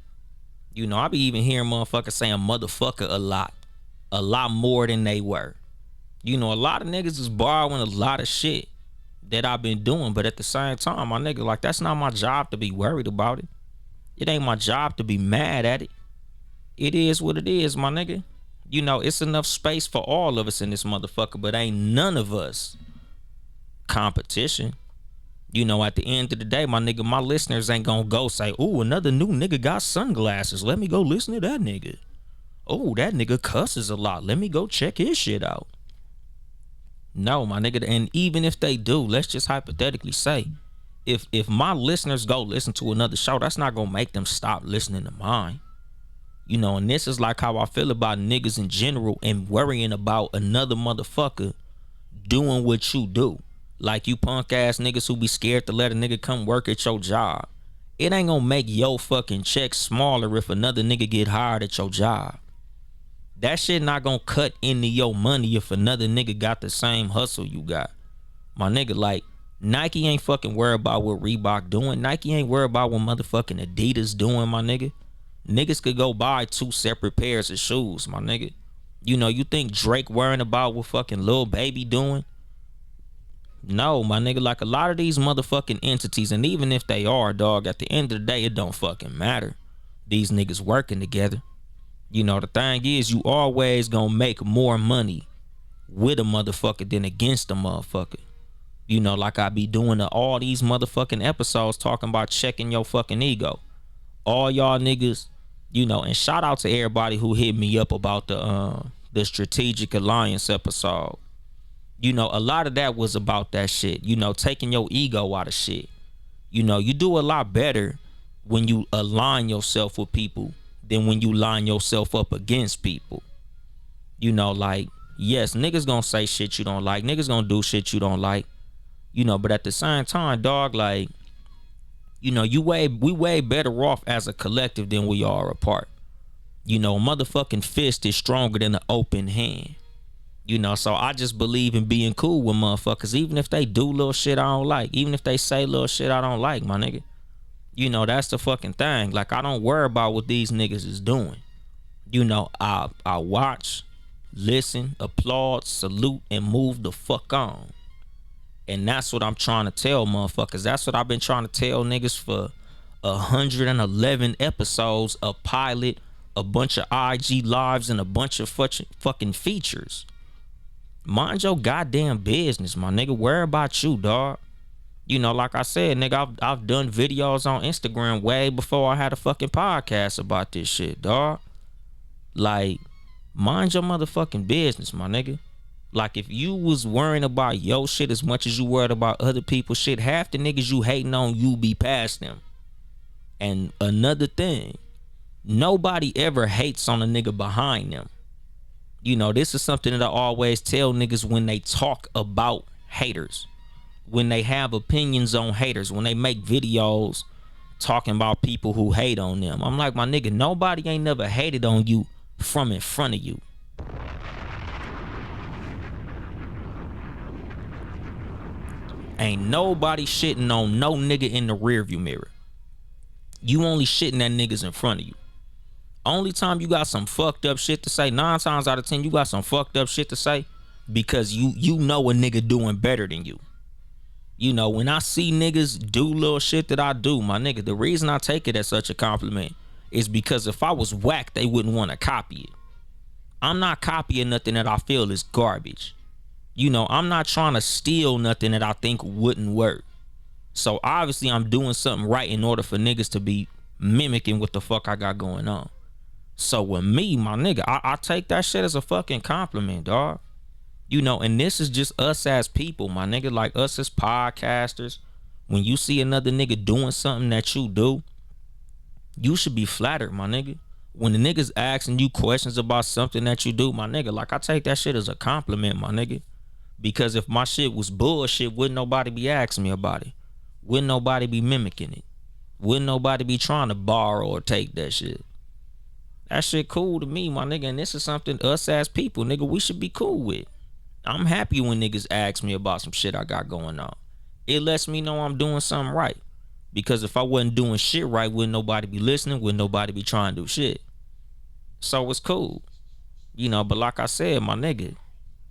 I be even hearing motherfuckers saying motherfucker a lot more than they were. You know, a lot of niggas is borrowing a lot of shit that I've been doing, but at the same time, my nigga, like, that's not my job to be worried about it. It ain't my job to be mad at it. It is what it is, my nigga. You know, it's enough space for all of us in this motherfucker, but ain't none of us competition. You know, at the end of the day, my nigga, my listeners ain't gonna go say, "Ooh, another new nigga got sunglasses. Let me go listen to that nigga. Oh, that nigga cusses a lot. Let me go check his shit out." No, my nigga, and even if they do, let's just hypothetically say, if my listeners go listen to another show, that's not gonna make them stop listening to mine. You know, and this is like how I feel about niggas in general and worrying about another motherfucker doing what you do. Like you punk ass niggas who be scared to let a nigga come work at your job. It ain't gonna make your fucking check smaller if another nigga get hired at your job. That shit not gonna cut into your money if another nigga got the same hustle you got. My nigga, like, Nike ain't fucking worried about what Reebok doing. Nike ain't worried about what motherfucking Adidas doing, my nigga. Niggas could go buy 2 separate pairs of shoes, my nigga. You know, you think Drake worrying about what fucking Lil Baby doing? No, my nigga, like, a lot of these motherfucking entities, and even if they are, dog, at the end of the day, it don't fucking matter. These niggas working together. You know, the thing is, you always gonna make more money with a motherfucker than against a motherfucker. You know, like I be doing all these motherfucking episodes talking about checking your fucking ego. All y'all niggas, you know, and shout out to everybody who hit me up about the strategic alliance episode. You know, a lot of that was about that shit. You know, taking your ego out of shit. You know, you do a lot better when you align yourself with people than when you line yourself up against people. You know, like, yes, niggas gonna say shit you don't like. Niggas gonna do shit you don't like. You know, but at the same time, dog, like, you know, we way better off as a collective than we are apart. You know, motherfucking fist is stronger than an open hand. You know, so I just believe in being cool with motherfuckers, even if they do little shit I don't like, even if they say little shit I don't like, my nigga. You know, that's the fucking thing. Like, I don't worry about what these niggas is doing. You know, I watch, listen, applaud, salute, and move the fuck on. And that's what I'm trying to tell motherfuckers. That's what I've been trying to tell niggas for 111 episodes, a pilot, a bunch of IG lives, and a bunch of fucking features. Mind your goddamn business, my nigga. Worry about you, dog. You know, like I said, nigga, I've done videos on Instagram way before I had a fucking podcast about this shit, dog. Like, mind your motherfucking business, my nigga. Like, if you was worrying about your shit as much as you worried about other people's shit, half the niggas you hating on, you be past them. And another thing, nobody ever hates on a nigga behind them. You know, this is something that I always tell niggas when they talk about haters. When they have opinions on haters, when they make videos talking about people who hate on them. I'm like, my nigga, nobody ain't never hated on you from in front of you. Ain't nobody shitting on no nigga in the rearview mirror. You only shitting at niggas in front of you. Only time you got some fucked up shit to say, 9 times out of 10, you got some fucked up shit to say because you know a nigga doing better than you. You know, when I see niggas do little shit that I do, my nigga, the reason I take it as such a compliment is because if I was whack, they wouldn't want to copy it. I'm not copying nothing that I feel is garbage. You know, I'm not trying to steal nothing that I think wouldn't work. So obviously I'm doing something right in order for niggas to be mimicking what the fuck I got going on. So with me, my nigga, I take that shit as a fucking compliment, dog. You know, and this is just us as people, my nigga, like us as podcasters. When you see another nigga doing something that you do, you should be flattered, my nigga. When the niggas asking you questions about something that you do, my nigga, like, I take that shit as a compliment, my nigga. Because if my shit was bullshit, wouldn't nobody be asking me about it. Wouldn't nobody be mimicking it. Wouldn't nobody be trying to borrow or take that shit. That shit cool to me, my nigga. And this is something us as people, nigga, we should be cool with. I'm happy when niggas ask me about some shit I got going on. It lets me know I'm doing something right. Because if I wasn't doing shit right, wouldn't nobody be listening, wouldn't nobody be trying to do shit. So it's cool. You know, but like I said, my nigga,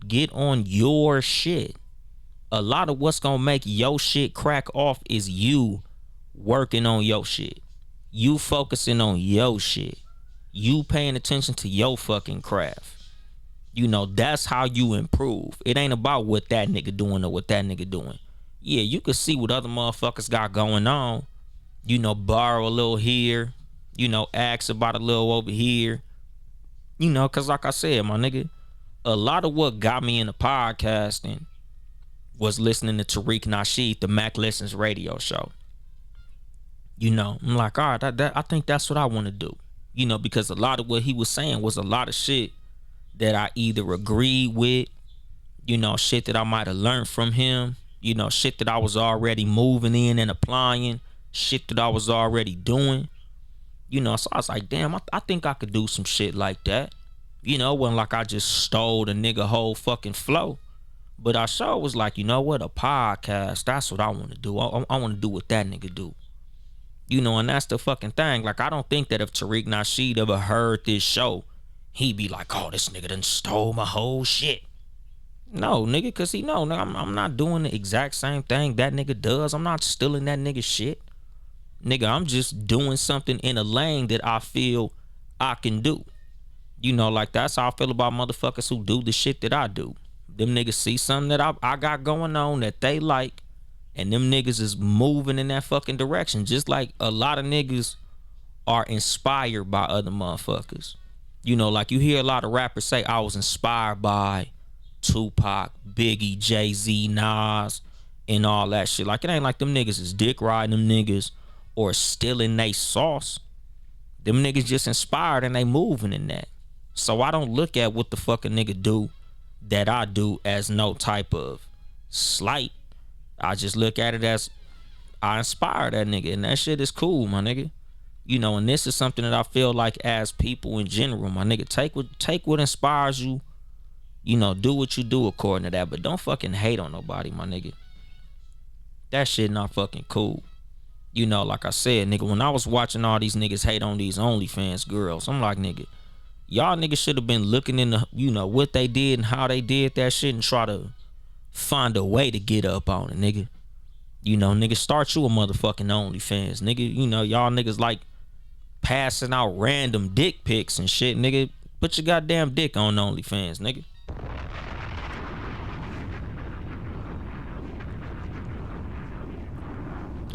Get on your shit. A lot of what's gonna make your shit crack off is you working on your shit. You focusing on your shit. You paying attention to your fucking craft. That's how you improve. It ain't about what that nigga doing or what that nigga doing. Yeah, you can see what other motherfuckers got going on. Borrow a little here. Ask about a little over here. Cause like I said, my nigga, a lot of what got me into podcasting was listening to Tariq Nasheed, the Mac Listens radio show. I'm like, all right, I think that's what I want to do. Because a lot of what he was saying was a lot of shit that I either agreed with, shit that I might have learned from him, shit that I was already moving in and applying, shit that I was already doing. So I was like, damn, I think I could do some shit like that. It wasn't like I just stole the nigga whole fucking flow. But I sure was like, you know what, a podcast, that's what I want to do. I want to do what that nigga do. And that's the fucking thing. Like, I don't think that if Tariq Nasheed ever heard this show, he'd be like, oh, this nigga done stole my whole shit. No, nigga, because he know I'm not doing the exact same thing that nigga does. I'm not stealing that nigga shit. Nigga, I'm just doing something in a lane that I feel I can do. Like, that's how I feel about motherfuckers who do the shit that I do. Them niggas see something that I got going on that they like, and them niggas is moving in that fucking direction. Just like a lot of niggas are inspired by other motherfuckers. Like you hear a lot of rappers say, I was inspired by Tupac, Biggie, Jay-Z, Nas, and all that shit. Like, it ain't like them niggas is dick riding them niggas or stealing they sauce. Them niggas just inspired and they moving in that. So I don't look at what the fuck a nigga do that I do as no type of slight. I just look at it as I inspire that nigga, and that shit is cool, my nigga. And this is something that I feel like as people in general, my nigga, take what inspires you. Do what you do according to that, but don't fucking hate on nobody, my nigga. That shit not fucking cool. Like I said, nigga, when I was watching all these niggas hate on these OnlyFans girls, I'm like, nigga, y'all niggas should have been looking into, what they did and how they did that shit and try to find a way to get up on it, nigga. Nigga, start you a motherfucking OnlyFans, nigga. Y'all niggas like passing out random dick pics and shit, nigga. Put your goddamn dick on OnlyFans, nigga.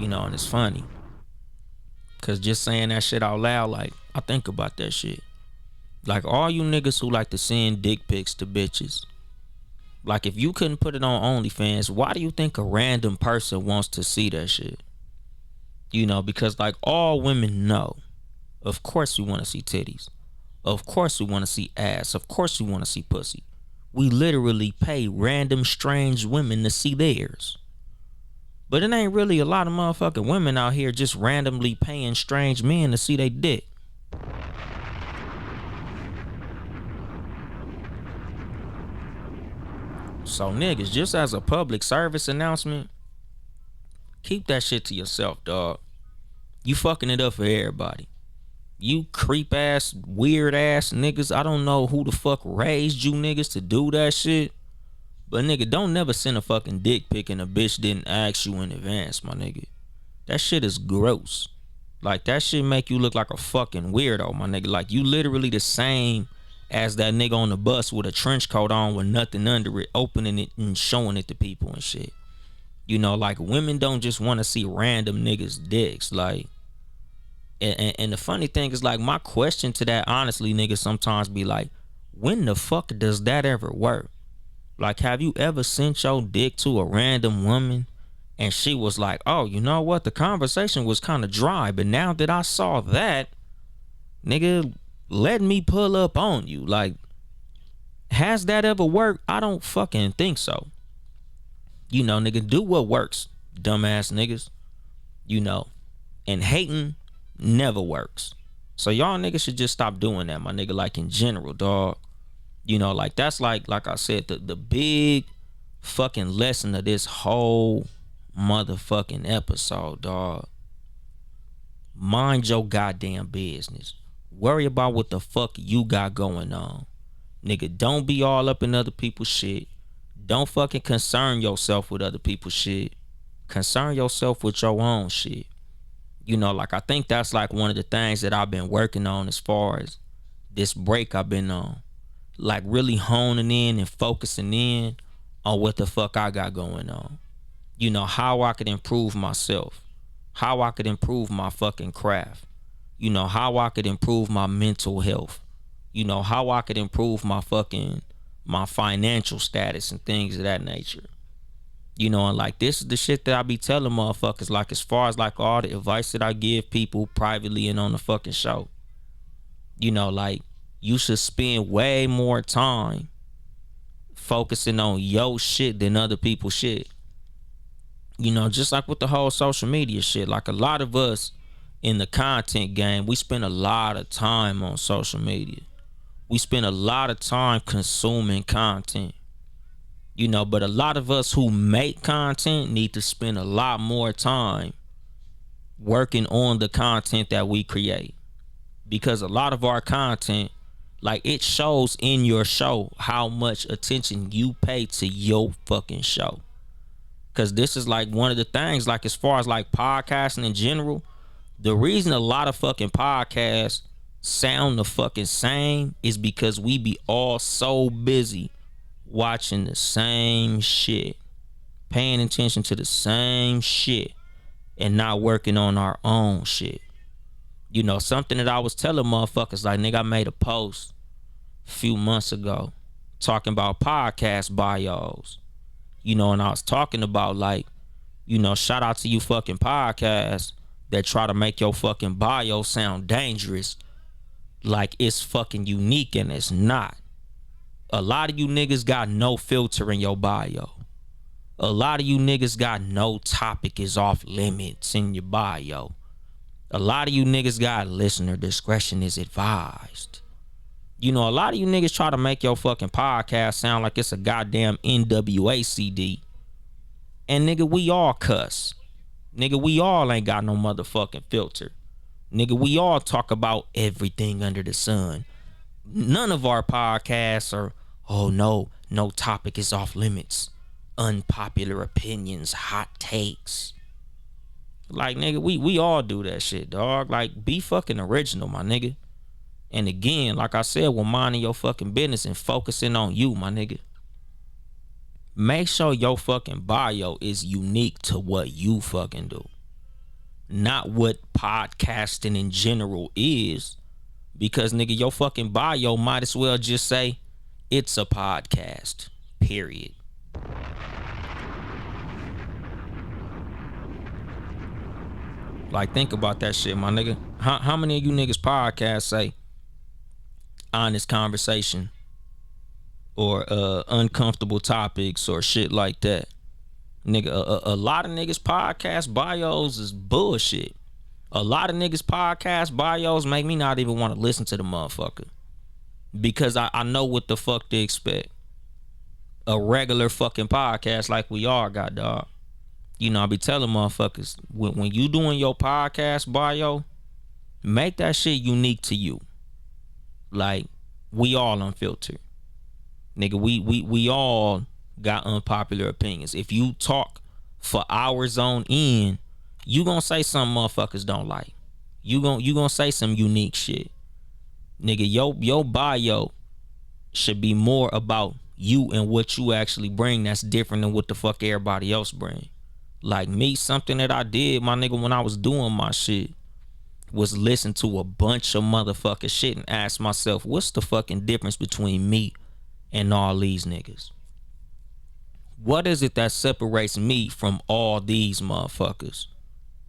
And it's funny, cause just saying that shit out loud, like, I think about that shit. Like, all you niggas who like to send dick pics to bitches, like, if you couldn't put it on OnlyFans, why do you think a random person wants to see that shit? Because like all women know, of course we want to see titties. Of course we want to see ass. Of course we want to see pussy. We literally pay random strange women to see theirs. But it ain't really a lot of motherfucking women out here just randomly paying strange men to see they dick. So niggas, just as a public service announcement, keep that shit to yourself, dog. You fucking it up for everybody. You creep ass, weird ass niggas. I don't know who the fuck raised you niggas to do that shit. But nigga, don't never send a fucking dick pic and a bitch didn't ask you in advance, my nigga. That shit is gross. Like, that shit make you look like a fucking weirdo, my nigga. Like, you literally the same as that nigga on the bus with a trench coat on with nothing under it, opening it and showing it to people and shit. Like, women don't just want to see random niggas' dicks. Like, and the funny thing is, like, my question to that, honestly, nigga, sometimes be like, when the fuck does that ever work? Like, have you ever sent your dick to a random woman and she was like, oh, you know what? The conversation was kind of dry, but now that I saw that, nigga, let me pull up on you. Like, has that ever worked? I don't fucking think so. Nigga, do what works, dumbass niggas. And hating never works. So y'all niggas should just stop doing that, my nigga, like, in general, dog. Like, that's like I said, the big fucking lesson of this whole motherfucking episode, dog. Mind your goddamn business. Worry about what the fuck you got going on. Nigga, don't be all up in other people's shit. Don't fucking concern yourself with other people's shit. Concern yourself with your own shit. You know, like, I think that's like one of the things that I've been working on as far as this break I've been on. Like, really honing in and focusing in on what the fuck I got going on. You know, how I could improve myself. How I could improve my fucking craft. You know, how I could improve my mental health. You know, how I could improve my financial status and things of that nature. You know, and like, this is the shit that I be telling motherfuckers, like, as far as like all the advice that I give people privately and on the fucking show. You know, like, you should spend way more time focusing on your shit than other people's shit. You know, just like with the whole social media shit. Like, a lot of us in the content game, we spend a lot of time on social media. We spend a lot of time consuming content. You know, but a lot of us who make content need to spend a lot more time working on the content that we create. Because a lot of our content, like, it shows in your show how much attention you pay to your fucking show. Because this is like one of the things, like, as far as like podcasting in general, the reason a lot of fucking podcasts sound the fucking same is because we be all so busy watching the same shit, paying attention to the same shit, and not working on our own shit. You know, something that I was telling motherfuckers, like, nigga, I made a post a few months ago talking about podcast bios. You know, and I was talking about, like, you know, shout out to you fucking podcasts that try to make your fucking bio sound dangerous, like it's fucking unique, and it's not. A lot of you niggas got no filter in your bio. A lot of you niggas got no topic is off limits in your bio. A lot of you niggas got listener discretion is advised. You know, a lot of you niggas try to make your fucking podcast sound like it's a goddamn NWA CD. And nigga, we all cuss. Nigga, we all ain't got no motherfucking filter. Nigga, we all talk about everything under the sun. None of our podcasts are, oh no topic is off limits. Unpopular opinions, hot takes. Like, nigga, we all do that shit, dog. Like, be fucking original, my nigga. And again, like I said, we're minding your fucking business and focusing on you, my nigga. Make sure your fucking bio is unique to what you fucking do. Not what podcasting in general is. Because, nigga, your fucking bio might as well just say, it's a podcast, period. Like, think about that shit, my nigga. How many of you niggas podcasts say honest conversation or uncomfortable topics or shit like that? Nigga, a lot of niggas podcast bios is bullshit. A lot of niggas podcast bios make me not even want to listen to the motherfucker. Because I know what the fuck to expect. A regular fucking podcast like we all got, dog. You know, I be telling motherfuckers, when you doing your podcast bio, make that shit unique to you. Like, we all unfiltered. Nigga, we all got unpopular opinions. If you talk for hours on end, you gonna say some motherfuckers don't like. You gonna say some unique shit. Nigga, your bio should be more about you and what you actually bring that's different than what the fuck everybody else bring. Like me, something that I did, my nigga, when I was doing my shit was listen to a bunch of motherfucking shit and ask myself, what's the fucking difference between me and all these niggas? What is it that separates me from all these motherfuckers?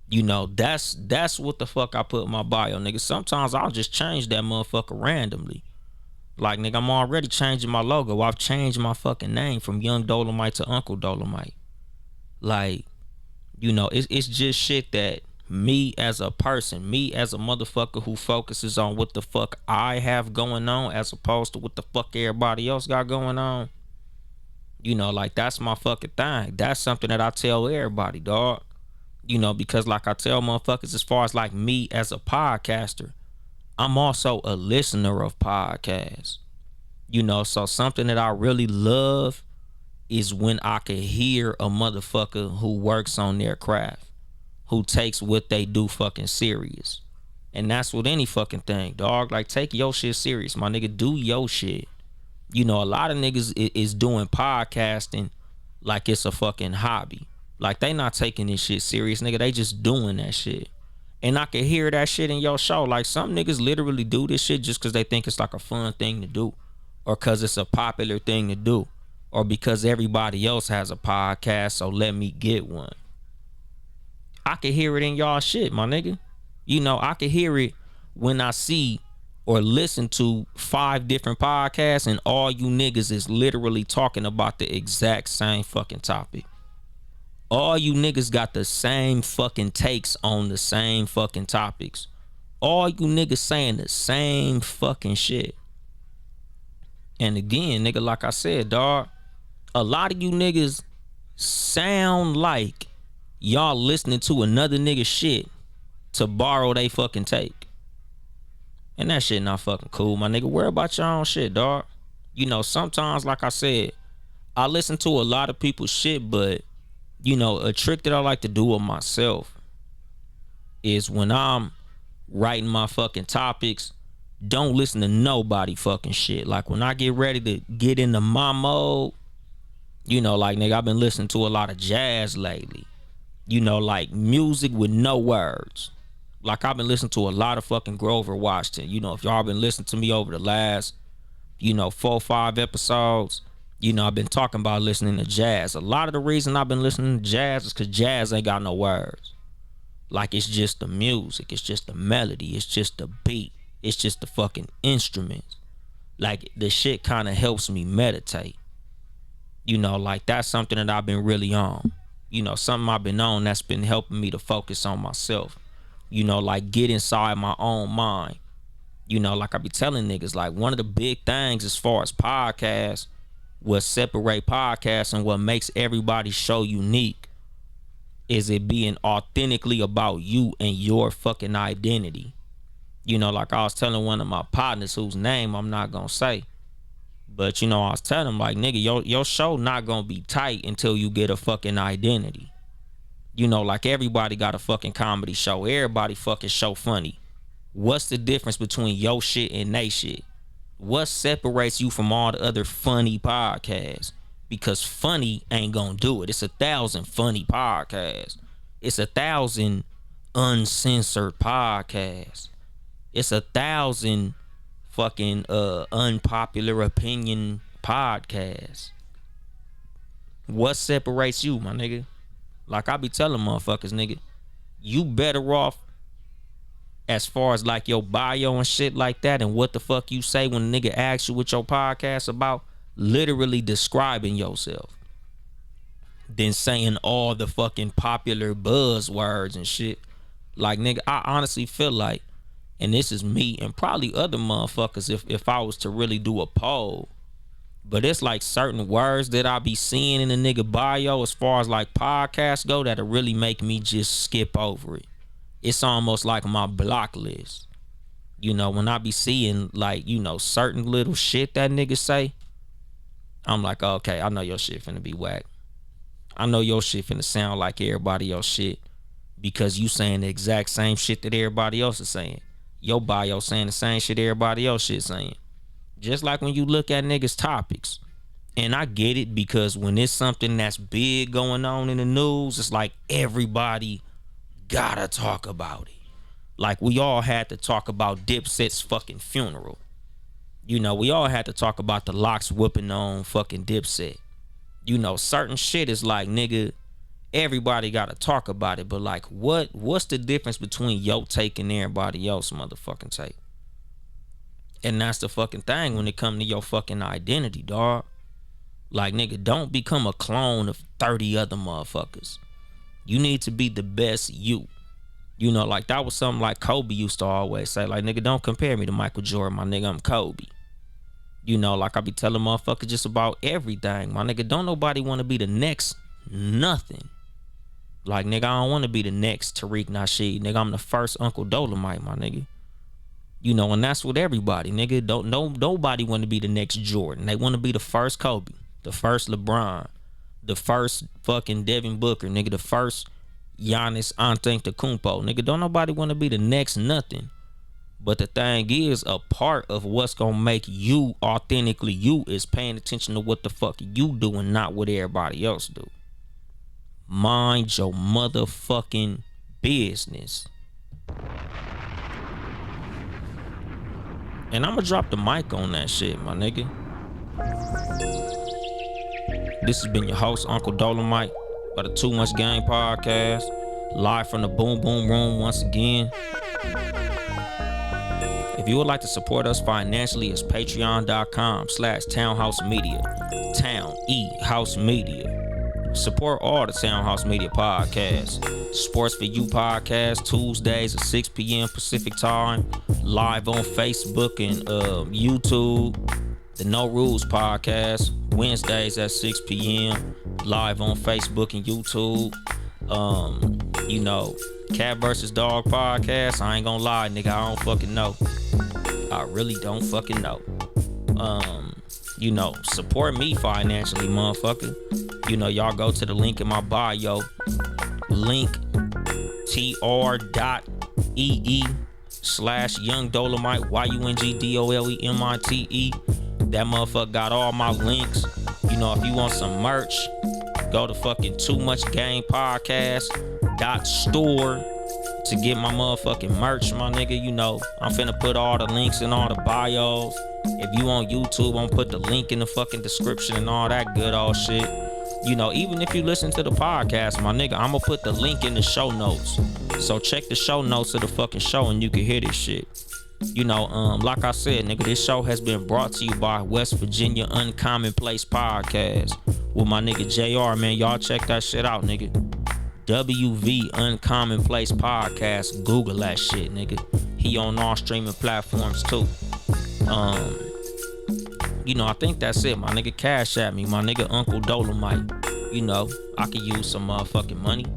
You know, that's what the fuck I put in my bio, nigga. Sometimes I'll just change that motherfucker randomly. Like, nigga, I'm already changing my logo. I've changed my fucking name from Young Dolemite to Uncle Dolemite. Like, you know, it's just shit that me as a person, me as a motherfucker who focuses on what the fuck I have going on as opposed to what the fuck everybody else got going on. You know, like, that's my fucking thing. That's something that I tell everybody, dog. You know, because like I tell motherfuckers, as far as like me as a podcaster, I'm also a listener of podcasts. So something that I really love is when I can hear a motherfucker who works on their craft, who takes what they do fucking serious. And that's with any fucking thing, dog. Like, take your shit serious, my nigga. Do your shit. A lot of niggas is doing podcasting like it's a fucking hobby. Like, they not taking this shit serious, nigga. They just doing that shit. And I can hear that shit in your show. Like, some niggas literally do this shit just because they think it's like a fun thing to do, or because it's a popular thing to do, or because everybody else has a podcast, so let me get one. I can hear it in y'all shit, my nigga. I can hear it when I see or listen to 5 different podcasts and all you niggas is literally talking about the exact same fucking topic. All you niggas got the same fucking takes on the same fucking topics. All you niggas saying the same fucking shit. And again, nigga, like I said, dog, a lot of you niggas sound like y'all listening to another nigga shit to borrow they fucking take. And that shit not fucking cool, my nigga. Worry about your own shit, dog. Sometimes, like I said, I listen to a lot of people's shit, but a trick that I like to do with myself is when I'm writing my fucking topics, don't listen to nobody fucking shit. Like, when I get ready to get into my mode, like, nigga, I've been listening to a lot of jazz lately. Like music with no words. Like, I've been listening to a lot of fucking Grover Washington. If y'all been listening to me over the last, 4 or 5 episodes, I've been talking about listening to jazz. A lot of the reason I've been listening to jazz is because jazz ain't got no words. Like, it's just the music. It's just the melody. It's just the beat. It's just the fucking instruments. Like, the shit kind of helps me meditate. Like, that's something that I've been really on. Something I've been on that's been helping me to focus on myself. Like, get inside my own mind. Like I be telling niggas, like, one of the big things as far as podcasts, what separate podcasts and what makes everybody's show unique is it being authentically about you and your fucking identity. Like I was telling one of my partners whose name I'm not gonna say, but I was telling him, like, nigga, your show not gonna be tight until you get a fucking identity. Like, everybody got a fucking comedy show. Everybody fucking show funny. What's the difference between your shit and they shit? What separates you from all the other funny podcasts? Because funny ain't gonna do it. It's 1,000 funny podcasts. It's 1,000 uncensored podcasts. It's 1,000 fucking unpopular opinion podcasts. What separates you, my nigga? Like, I be telling motherfuckers, nigga, you better off as far as like your bio and shit like that and what the fuck you say when a nigga asks you what your podcast about, literally describing yourself, than saying all the fucking popular buzzwords and shit. Like, nigga, I honestly feel like, and this is me and probably other motherfuckers if I was to really do a poll, but it's like certain words that I be seeing in the nigga bio as far as like podcasts go that'll really make me just skip over it. It's almost like my block list. When I be seeing like, certain little shit that niggas say, I'm like, okay, I know your shit finna be whack. I know your shit finna sound like everybody else shit because you saying the exact same shit that everybody else is saying. Your bio saying the same shit everybody else shit saying. Just like when you look at niggas' topics. And I get it, because when it's something that's big going on in the news, it's like everybody gotta talk about it. Like, we all had to talk about Dipset's fucking funeral. We all had to talk about the locks whooping on fucking Dipset. Certain shit is like, nigga, everybody gotta talk about it. But like, what's the difference between your take and everybody else motherfucking take? And that's the fucking thing when it come to your fucking identity, dog. Like, nigga, don't become a clone of 30 other motherfuckers. You need to be the best you. Like, that was something like Kobe used to always say. Like, nigga, don't compare me to Michael Jordan, my nigga, I'm Kobe. Like I be telling motherfuckers just about everything. My nigga, don't nobody want to be the next nothing. Like, nigga, I don't want to be the next Tariq Nasheed. Nigga, I'm the first Uncle Dolemite, my nigga. You know, and that's with everybody, nigga. Nobody want to be the next Jordan. They want to be the first Kobe, the first LeBron, the first fucking Devin Booker, nigga, the first Giannis Antetokounmpo, nigga. Don't nobody want to be the next nothing. But the thing is, a part of what's gonna make you authentically you is paying attention to what the fuck you do and not what everybody else do. Mind your motherfucking business. And I'ma drop the mic on that shit, my nigga. This has been your host, Uncle Dolemite, by the Too Much Game podcast, live from the Boom Boom Room once again. If you would like to support us financially, it's patreon.com/Townhouse Media. Town E House Media. Support all the Townhouse Media podcasts. Sports for You podcast, Tuesdays at 6 p.m. Pacific time. Live on Facebook and YouTube. The No Rules podcast, Wednesdays at 6 p.m. Live on Facebook and YouTube. You know, Cat vs. Dog podcast. I ain't gonna lie, nigga, I don't fucking know. I really don't fucking know. You know, support me financially, motherfucker. You know, y'all go to the link in my bio. Link tr.ee/Young Dolemite, YUNGDOLEMITE. That motherfucker got all my links. You know, if you want some merch, go to fucking Too Much Game Podcast.store to get my motherfucking merch, my nigga. You know, I'm finna put all the links in all the bios. If you on YouTube, I'm gonna put the link in the fucking description and all that good old shit. You know, even if you listen to the podcast, my nigga, I'm gonna put the link in the show notes. So check the show notes of the fucking show and you can hear this shit. You know, like I said, nigga, this show has been brought to you by West Virginia Uncommonplace Podcast with my nigga JR, man. Y'all check that shit out, nigga. WV Uncommonplace Podcast. Google that shit, nigga. He on all streaming platforms too. You know, I think that's it, my nigga. Cash at me, my nigga Uncle Dolemite. You know, I could use some motherfucking money.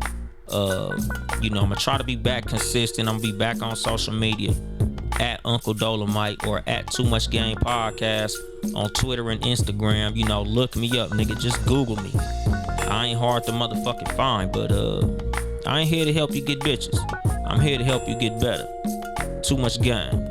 You know, I'm gonna try to be back consistent. I'm gonna be back on social media at Uncle Dolemite or at Too Much Game Podcast on Twitter and Instagram. You know, look me up, nigga. Just Google me. I ain't hard to motherfucking find, but I ain't here to help you get bitches. I'm here to help you get better. Too Much Game.